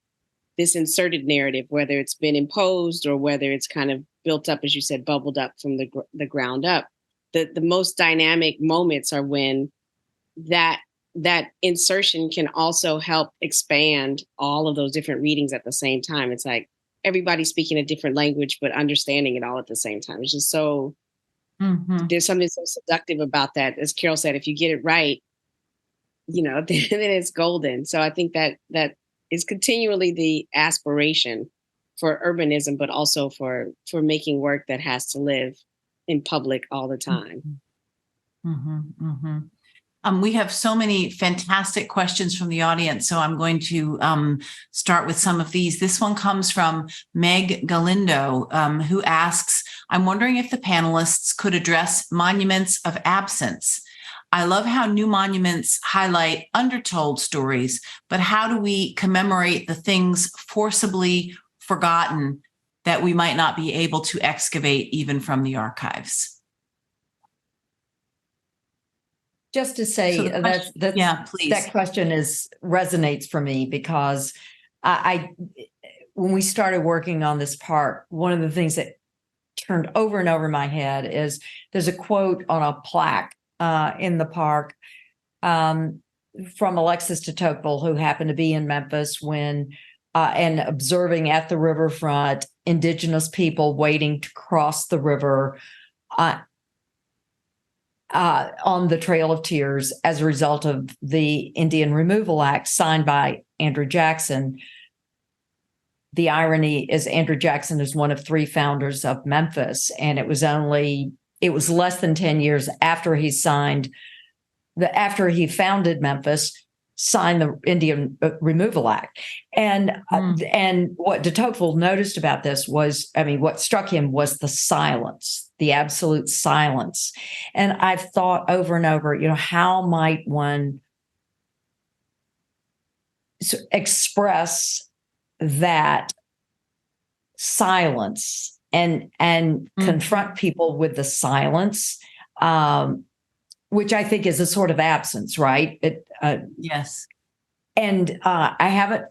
this inserted narrative, whether it's been imposed or whether it's kind of built up, as you said, bubbled up from the ground up. The most dynamic moments are when that insertion can also help expand all of those different readings at the same time. It's like everybody speaking a different language, but understanding it all at the same time. It's just so, there's something so seductive about that. As Carol said, if you get it right, then it's golden. So I think that is continually the aspiration for urbanism, but also for making work that has to live in public all the time. We have so many fantastic questions from the audience, so I'm going to start with some of these. This one comes from Meg Galindo, who asks, I'm wondering if the panelists could address monuments of absence. I love how new monuments highlight undertold stories, but how do we commemorate the things forcibly forgotten that we might not be able to excavate even from the archives? Just to say please. That question resonates for me because I when we started working on this park, one of the things that turned over and over my head is there's a quote on a plaque in the park from Alexis de Tocqueville, who happened to be in Memphis when and observing at the riverfront indigenous people waiting to cross the river on the Trail of Tears as a result of the Indian Removal Act signed by Andrew Jackson. The irony is Andrew Jackson is one of 3 founders of Memphis, and it was less than 10 years after he founded Memphis sign the Indian Removal Act. And what de Tocqueville noticed about this was, I mean, what struck him was the silence, the absolute silence. And I've thought over and over, how might one express that silence and confront people with the silence, which I think is a sort of absence, right? Yes. And I haven't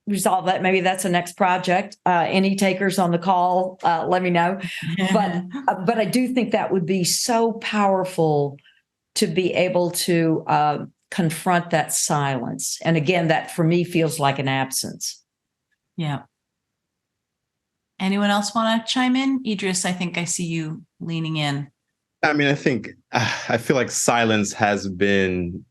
resolved that. Maybe that's the next project. Any takers on the call, let me know. But I do think that would be so powerful to be able to confront that silence. And again, that for me feels like an absence. Yeah. Anyone else want to chime in? Idris, I think I see you leaning in. I mean, I feel like silence has been,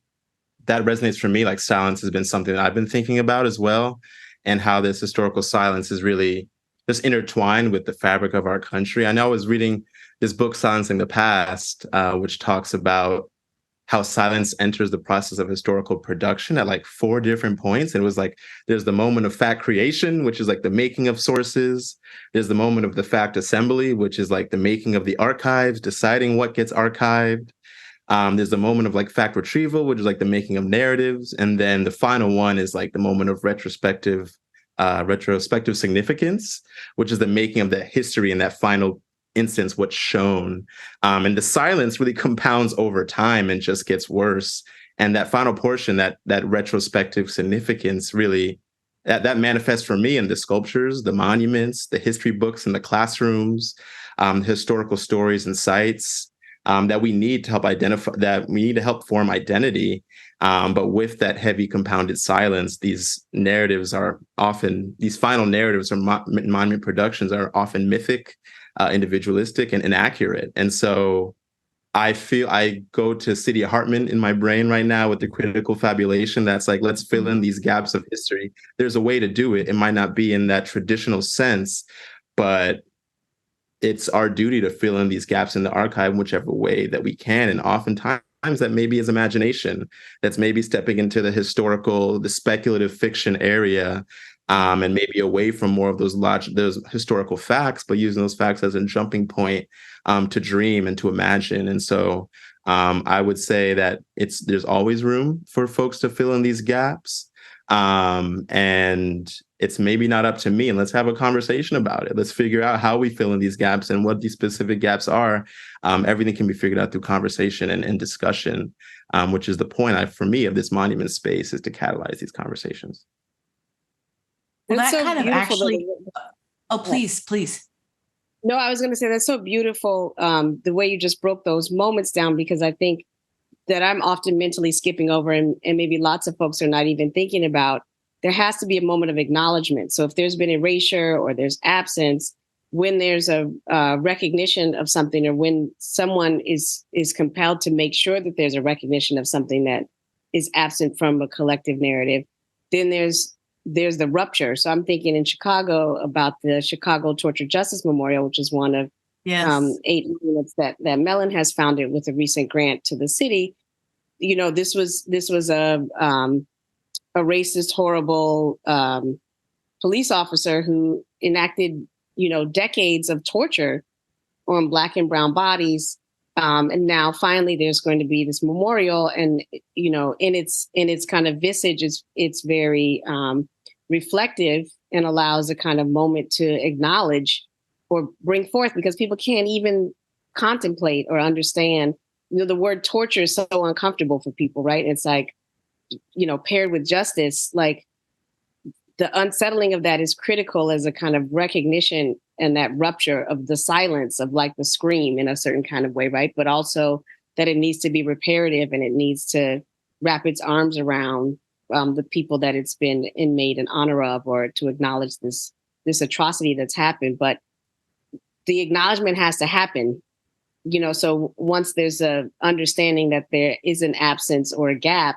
that resonates for me. Like silence has been something that I've been thinking about as well, and how this historical silence is really just intertwined with the fabric of our country. I know I was reading this book, Silencing the Past, which talks about how silence enters the process of historical production at like 4 different points. And it was like, there's the moment of fact creation, which is like the making of sources. There's the moment of the fact assembly, which is like the making of the archives, deciding what gets archived. There's the moment of like fact retrieval, which is like the making of narratives. And then the final one is like the moment of retrospective significance, which is the making of that history in that final instance, what's shown. And the silence really compounds over time and just gets worse. And that final portion, that retrospective significance, really, that manifests for me in the sculptures, the monuments, the history books in the classrooms, historical stories and sites that we need to help identify, that we need to help form identity. But with that heavy compounded silence, these narratives are often, these final narratives or monument productions are often mythic, individualistic, and inaccurate. And so I feel I go to City Hartman in my brain right now with the critical fabulation that's like, let's fill in these gaps of history. There's a way to do it. It might not be in that traditional sense, but it's our duty to fill in these gaps in the archive in whichever way that we can. And oftentimes that maybe is imagination. That's maybe stepping into the speculative fiction area, and maybe away from more of those historical facts, but using those facts as a jumping point to dream and to imagine. And so I would say that there's always room for folks to fill in these gaps. And it's maybe not up to me. And let's have a conversation about it. Let's figure out how we fill in these gaps and what these specific gaps are. Everything can be figured out through conversation and discussion, which is the point for me of this monument space, is to catalyze these conversations. Well, That's that so kind of beautiful actually. Oh, please. No, I was going to say that's so beautiful, the way you just broke those moments down, because I think that I'm often mentally skipping over, and maybe lots of folks are not even thinking about, there has to be a moment of acknowledgement. So if there's been erasure or there's absence, when there's a recognition of something, or when someone is compelled to make sure that there's a recognition of something that is absent from a collective narrative, then there's the rupture. So I'm thinking in Chicago about the Chicago Torture Justice Memorial, which is one of 8 monuments that Mellon has founded with a recent grant to the city. This was a racist, horrible police officer who enacted, decades of torture on Black and brown bodies. And now finally there's going to be this memorial, and, in its kind of visage, it's very reflective and allows a kind of moment to acknowledge or bring forth, because people can't even contemplate or understand. The word torture is so uncomfortable for people, right? It's like, paired with justice, like the unsettling of that is critical as a kind of recognition and that rupture of the silence of like the scream in a certain kind of way, right? But also that it needs to be reparative, and it needs to wrap its arms around the people that it's been made in honor of, or to acknowledge this atrocity that's happened. But the acknowledgement has to happen, so once there's a understanding that there is an absence or a gap,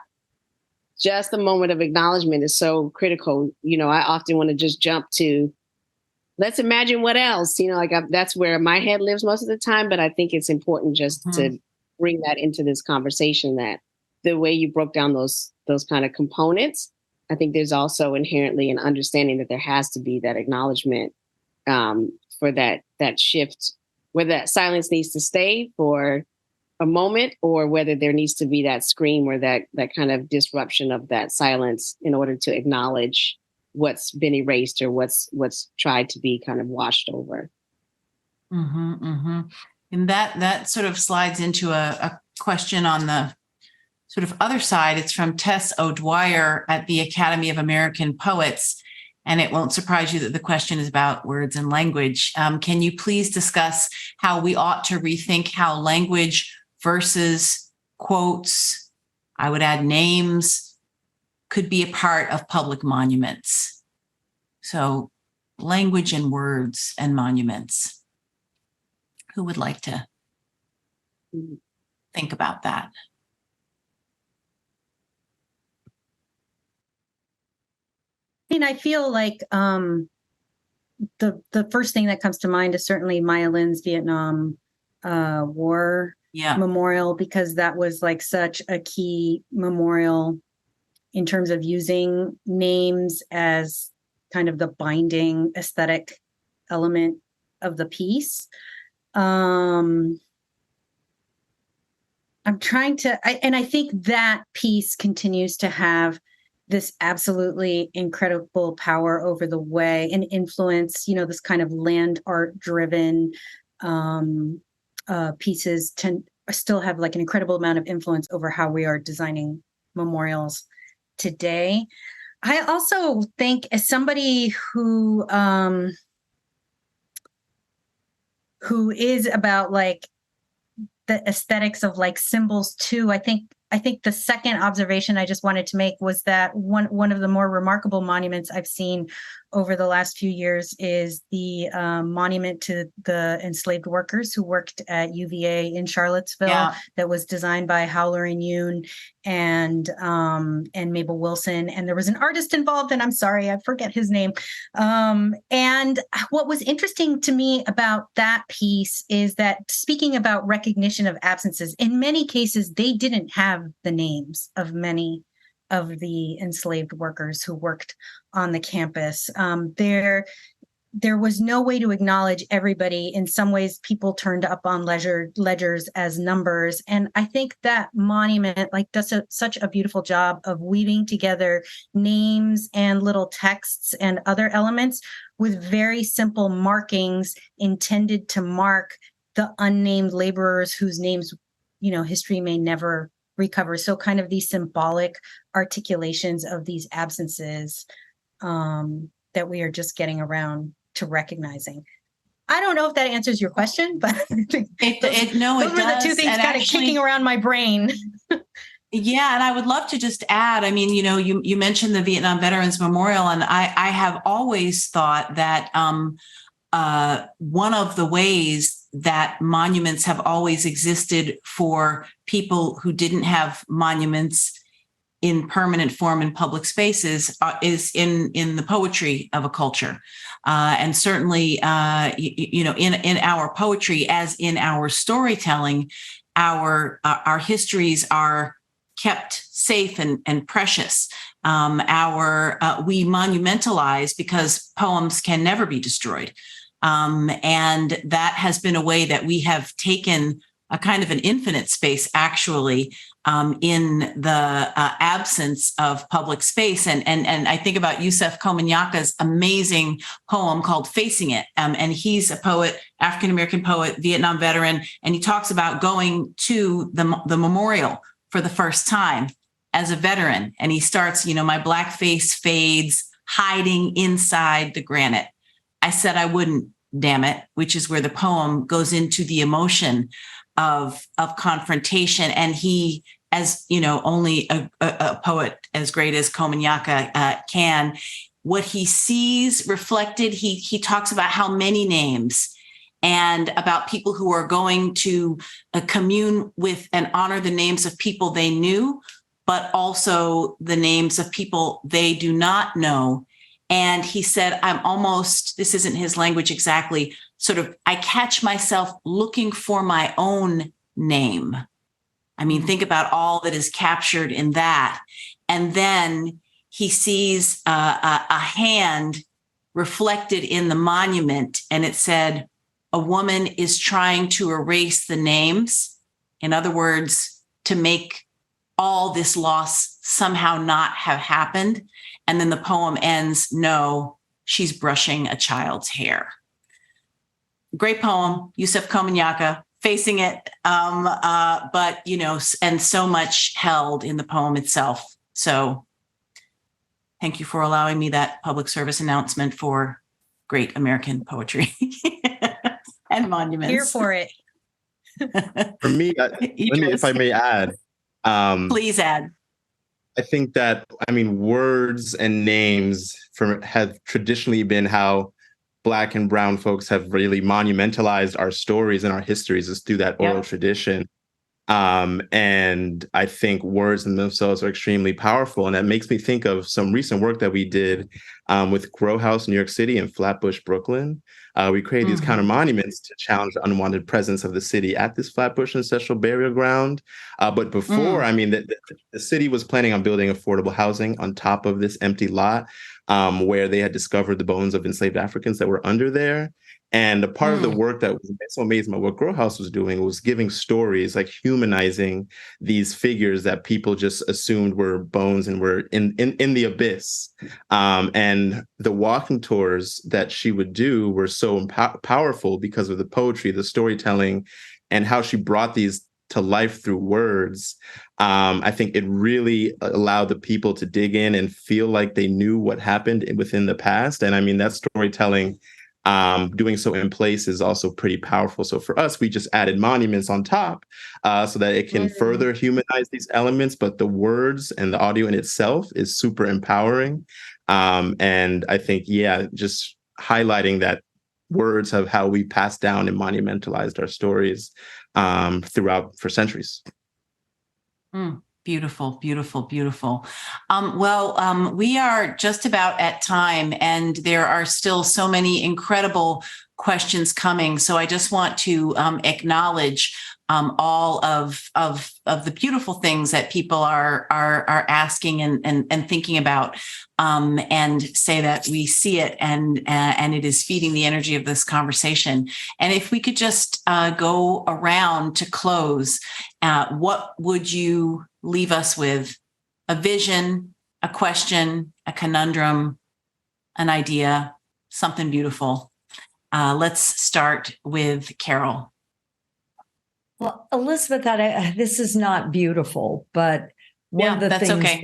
just the moment of acknowledgement is so critical. I often want to just jump to, let's imagine what else, that's where my head lives most of the time. But I think it's important just to bring that into this conversation, that the way you broke down those kind of components, I think there's also inherently an understanding that there has to be that acknowledgement for that shift, whether that silence needs to stay for a moment or whether there needs to be that scream or that kind of disruption of that silence in order to acknowledge what's been erased or what's tried to be kind of washed over. Mm-hmm, mm-hmm. And that sort of slides into a question on the sort of other side. It's from Tess O'Dwyer at the Academy of American Poets. And it won't surprise you that the question is about words and language. Can you please discuss how we ought to rethink how language versus quotes, I would add names, could be a part of public monuments? So language and words and monuments. Who would like to think about that? I mean, I feel like the first thing that comes to mind is certainly Maya Lin's Vietnam War memorial, because that was like such a key memorial in terms of using names as kind of the binding aesthetic element of the piece. I'm trying to, and I think that piece continues to have this absolutely incredible power over the way and influence, this kind of land art driven pieces still have like an incredible amount of influence over how we are designing memorials today. I also think, as somebody who is about like the aesthetics of like symbols too, I think the second observation I just wanted to make was that one of the more remarkable monuments I've seen over the last few years is the monument to the enslaved workers who worked at UVA in Charlottesville, that was designed by Howler and Yoon and Mabel Wilson. And there was an artist involved, and I'm sorry, I forget his name. And what was interesting to me about that piece is that, speaking about recognition of absences, in many cases, they didn't have the names of many of the enslaved workers who worked on the campus. There was no way to acknowledge everybody. In some ways, people turned up on ledgers as numbers. And I think that monument does such a beautiful job of weaving together names and little texts and other elements with very simple markings intended to mark the unnamed laborers whose names, history may never recover. So kind of these symbolic articulations of these absences that we are just getting around to recognizing. I don't know if that answers your question, but those were the two things kind of kicking around my brain. Yeah, and I would love to just add, I mean, you mentioned the Vietnam Veterans Memorial, and I have always thought that one of the ways that monuments have always existed for people who didn't have monuments in permanent form in public spaces is in the poetry of a culture. And certainly, in our poetry, as in our storytelling, our histories are kept safe and precious. We monumentalize because poems can never be destroyed. And that has been a way that we have taken a kind of an infinite space, actually, in the absence of public space. And I think about Yusef Komunyaka's amazing poem called Facing It. And he's a poet, African-American poet, Vietnam veteran, and he talks about going to the memorial for the first time as a veteran. And he starts, my black face fades, hiding inside the granite. I said I wouldn't, damn it, which is where the poem goes into the emotion of confrontation. And he, as only a poet as great as Komunyaka can, what he sees reflected, he talks about how many names and about people who are going to commune with and honor the names of people they knew, but also the names of people they do not know. And he said, I'm almost, this isn't his language exactly, sort of, I catch myself looking for my own name I mean, think about all that is captured in that. And then he sees a hand reflected in the monument, and it said, a woman is trying to erase the names. In other words, to make all this loss somehow not have happened. And then the poem ends, no, she's brushing a child's hair. Great poem, Yusef Komunyakaa, Facing It. But, you know, and so much held in the poem itself. So thank you for allowing me that public service announcement for great American poetry and monuments. Here for it. For me, if I may add. Please add. I think that, I mean, words and names have traditionally been how Black and brown folks have really monumentalized our stories and our histories, is through that oral tradition. And I think words in themselves are extremely powerful. And that makes me think of some recent work that we did with Grow House, New York City, and Flatbush, Brooklyn. We created these counter monuments to challenge the unwanted presence of the city at this Flatbush ancestral burial ground. But before, I mean, the city was planning on building affordable housing on top of this empty lot where they had discovered the bones of enslaved Africans that were under there. And a part of the work that was so amazing about what Grow House was doing was giving stories, like humanizing these figures that people just assumed were bones and were in the abyss. And the walking tours that she would do were so powerful because of the poetry, the storytelling, and how she brought these to life through words. I think it really allowed the people to dig in and feel like they knew what happened within the past. And I mean, that storytelling, doing so in place is also pretty powerful. So for us, we just added monuments on top so that it can further humanize these elements. But the words and the audio in itself is super empowering. And I think, just highlighting that words of how we passed down and monumentalized our stories throughout for centuries. Beautiful, beautiful, beautiful. We are just about at time, and there are still so many incredible questions coming. So I just want to acknowledge all of the beautiful things that people are asking and thinking about, and say that we see it and it is feeding the energy of this conversation. And if we could just go around to close, what would you leave us with? A vision, a question, a conundrum, an idea, something beautiful. Let's start with Carol. Well, Elizabeth, this is not beautiful, but one of the things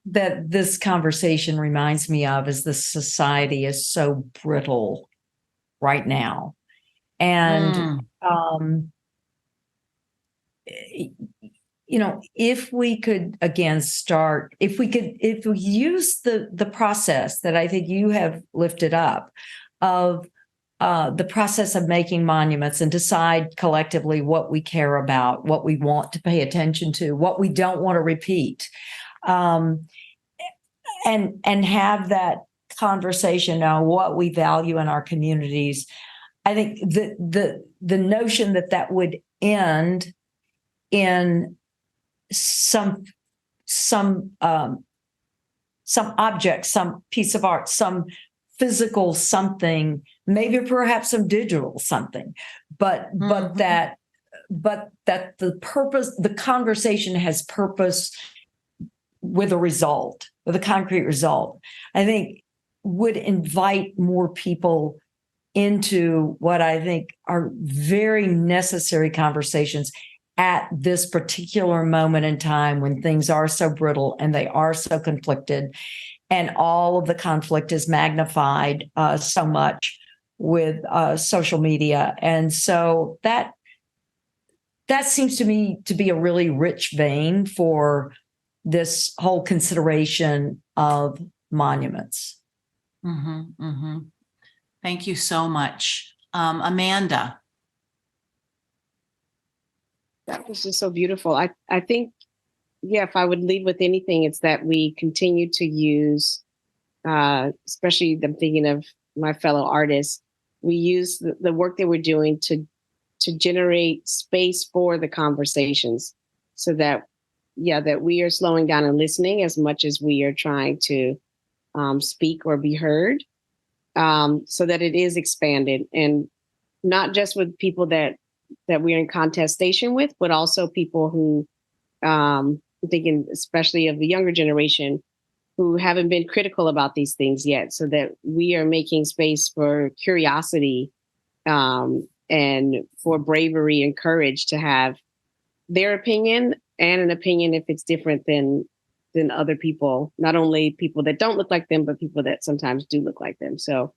that this conversation reminds me of is the society is so brittle right now. And, if we could again if we use the process that I think you have lifted up of the process of making monuments and decide collectively what we care about, what we want to pay attention to, what we don't want to repeat, and have that conversation on what we value in our communities. I think the notion that would end in some object, some piece of art, some physical something, maybe perhaps some digital something, but that the purpose, the conversation has purpose with a concrete result, I think would invite more people into what I think are very necessary conversations at this particular moment in time when things are so brittle and they are so conflicted, and all of the conflict is magnified so much with social media. And so that seems to me to be a really rich vein for this whole consideration of monuments. Thank you so much. Amanda. That was just so beautiful. I think, if I would leave with anything, it's that we continue to use, especially I'm thinking of my fellow artists, we use the work that we're doing to generate space for the conversations. so that, that we are slowing down and listening as much as we are trying to speak or be heard, so that it is expanded, and not just with people that we're in contestation with, but also people who, thinking especially of the younger generation, who haven't been critical about these things yet, so that we are making space for curiosity, and for bravery and courage to have their opinion, and an opinion if it's different than other people, not only people that don't look like them, but people that sometimes do look like them. So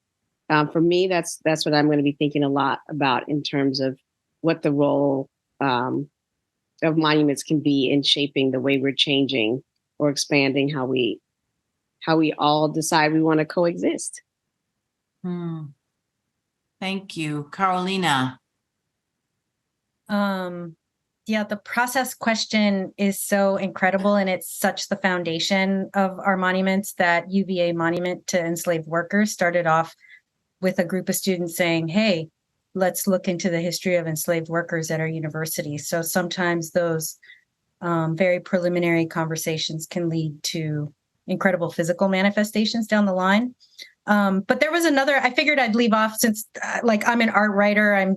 for me, that's what I'm going to be thinking a lot about in terms of what the role of monuments can be in shaping the way we're changing or expanding how we all decide we want to coexist. Thank you. Carolina. Yeah, the process question is so incredible, and it's such the foundation of our monuments. That UVA monument to enslaved workers started off with a group of students saying, hey, let's look into the history of enslaved workers at our university. So sometimes those very preliminary conversations can lead to incredible physical manifestations down the line. But there was another, I figured I'd leave off since I'm an art writer. I'm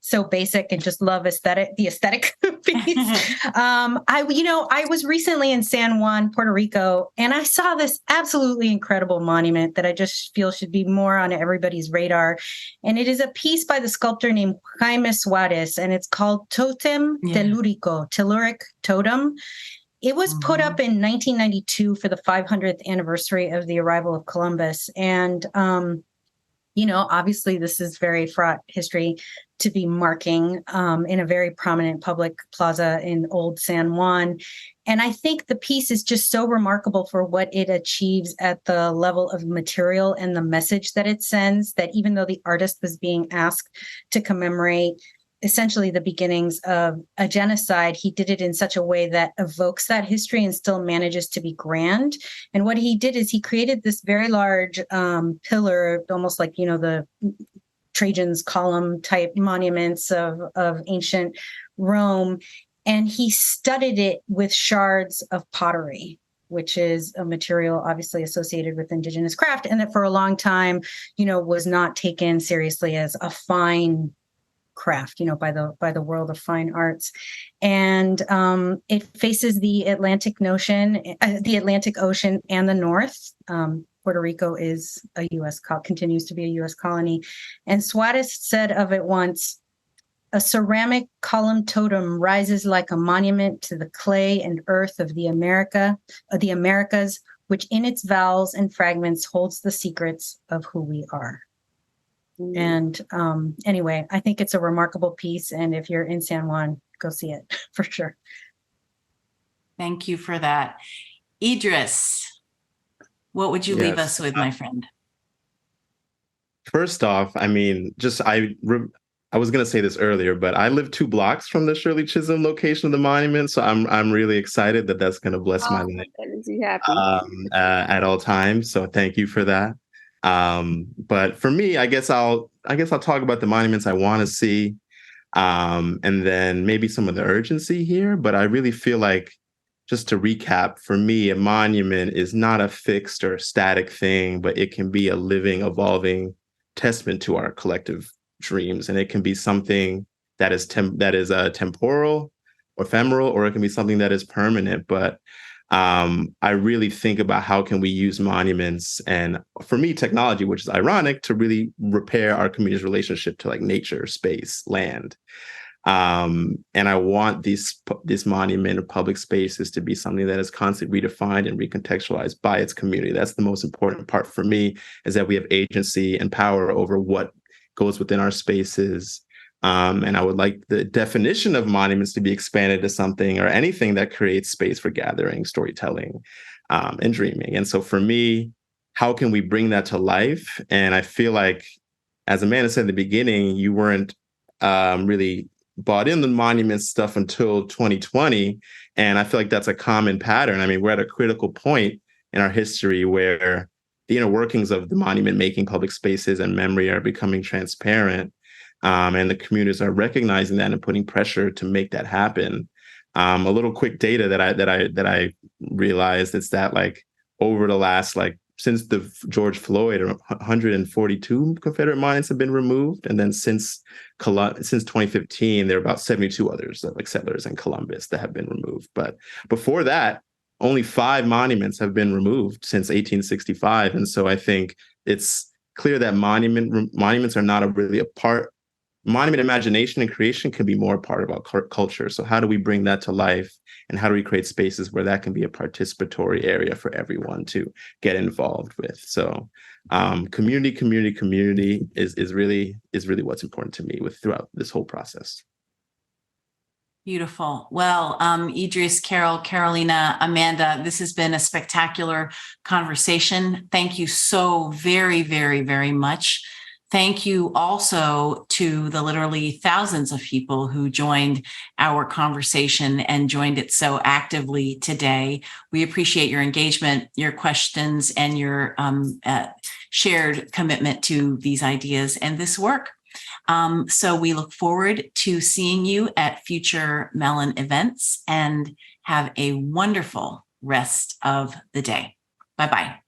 so basic and just love the aesthetic piece. I was recently in San Juan, Puerto Rico, and I saw this absolutely incredible monument that I just feel should be more on everybody's radar. And it is a piece by the sculptor named Jaime Suarez, and it's called Totem Telúrico, Telluric Totem. It was put up in 1992 for the 500th anniversary of the arrival of Columbus. And, obviously this is very fraught history to be marking in a very prominent public plaza in Old San Juan. And I think the piece is just so remarkable for what it achieves at the level of material and the message that it sends, that even though the artist was being asked to commemorate essentially the beginnings of a genocide, he did it in such a way that evokes that history and still manages to be grand. And what he did is he created this very large pillar, almost like, the Trajan's column type monuments of ancient Rome. And he studded it with shards of pottery, which is a material obviously associated with indigenous craft, and that for a long time, was not taken seriously as a fine craft, by the world of fine arts. And it faces the Atlantic Ocean and the North. Puerto Rico is continues to be a U.S. colony. And Suarez said of it once, "A ceramic column totem rises like a monument to the clay and earth of the Americas, which in its vowels and fragments holds the secrets of who we are." And anyway, I think it's a remarkable piece. And if you're in San Juan, go see it for sure. Thank you for that. Idris, what would you leave us with, my friend? First off, I was going to say this earlier, but I live 2 blocks from the Shirley Chisholm location of the monument. So I'm really excited that that's going to bless my life at all times. So thank you for that. But for me, I guess I'll talk about the monuments I want to see, and then maybe some of the urgency here. But I really feel like, just to recap, for me, a monument is not a fixed or static thing, but it can be a living, evolving testament to our collective dreams, and it can be something that is temporal or ephemeral, or it can be something that is permanent. But I really think about how can we use monuments, and for me, technology, which is ironic, to really repair our community's relationship to nature, space, land. And I want this monument of public spaces to be something that is constantly redefined and recontextualized by its community. That's the most important part for me, is that we have agency and power over what goes within our spaces. And I would like the definition of monuments to be expanded to something or anything that creates space for gathering, storytelling, and dreaming. And so for me, how can we bring that to life? And I feel like, as Amanda said at the beginning, you weren't really bought in the monument stuff until 2020. And I feel like that's a common pattern. We're at a critical point in our history where the inner workings of the monument making public spaces and memory are becoming transparent. And the communities are recognizing that and putting pressure to make that happen. A little quick data that I realized is that like over the last like since the George Floyd, 142 Confederate monuments have been removed, and then since 2015, there are about 72 others, like settlers in Columbus, that have been removed. But before that, only 5 monuments have been removed since 1865, and so I think it's clear that monuments are not really a part. Monument imagination and creation can be more a part of our culture. So how do we bring that to life, and how do we create spaces where that can be a participatory area for everyone to get involved with? So community is really what's important to me throughout this whole process. Beautiful. Well, Idris, Carol, Carolina, Amanda, this has been a spectacular conversation. Thank you so very, very, very much. Thank you also to the literally thousands of people who joined our conversation and joined it so actively today. We appreciate your engagement, your questions, and your shared commitment to these ideas and this work. So we look forward to seeing you at future Mellon events, and have a wonderful rest of the day. Bye-bye.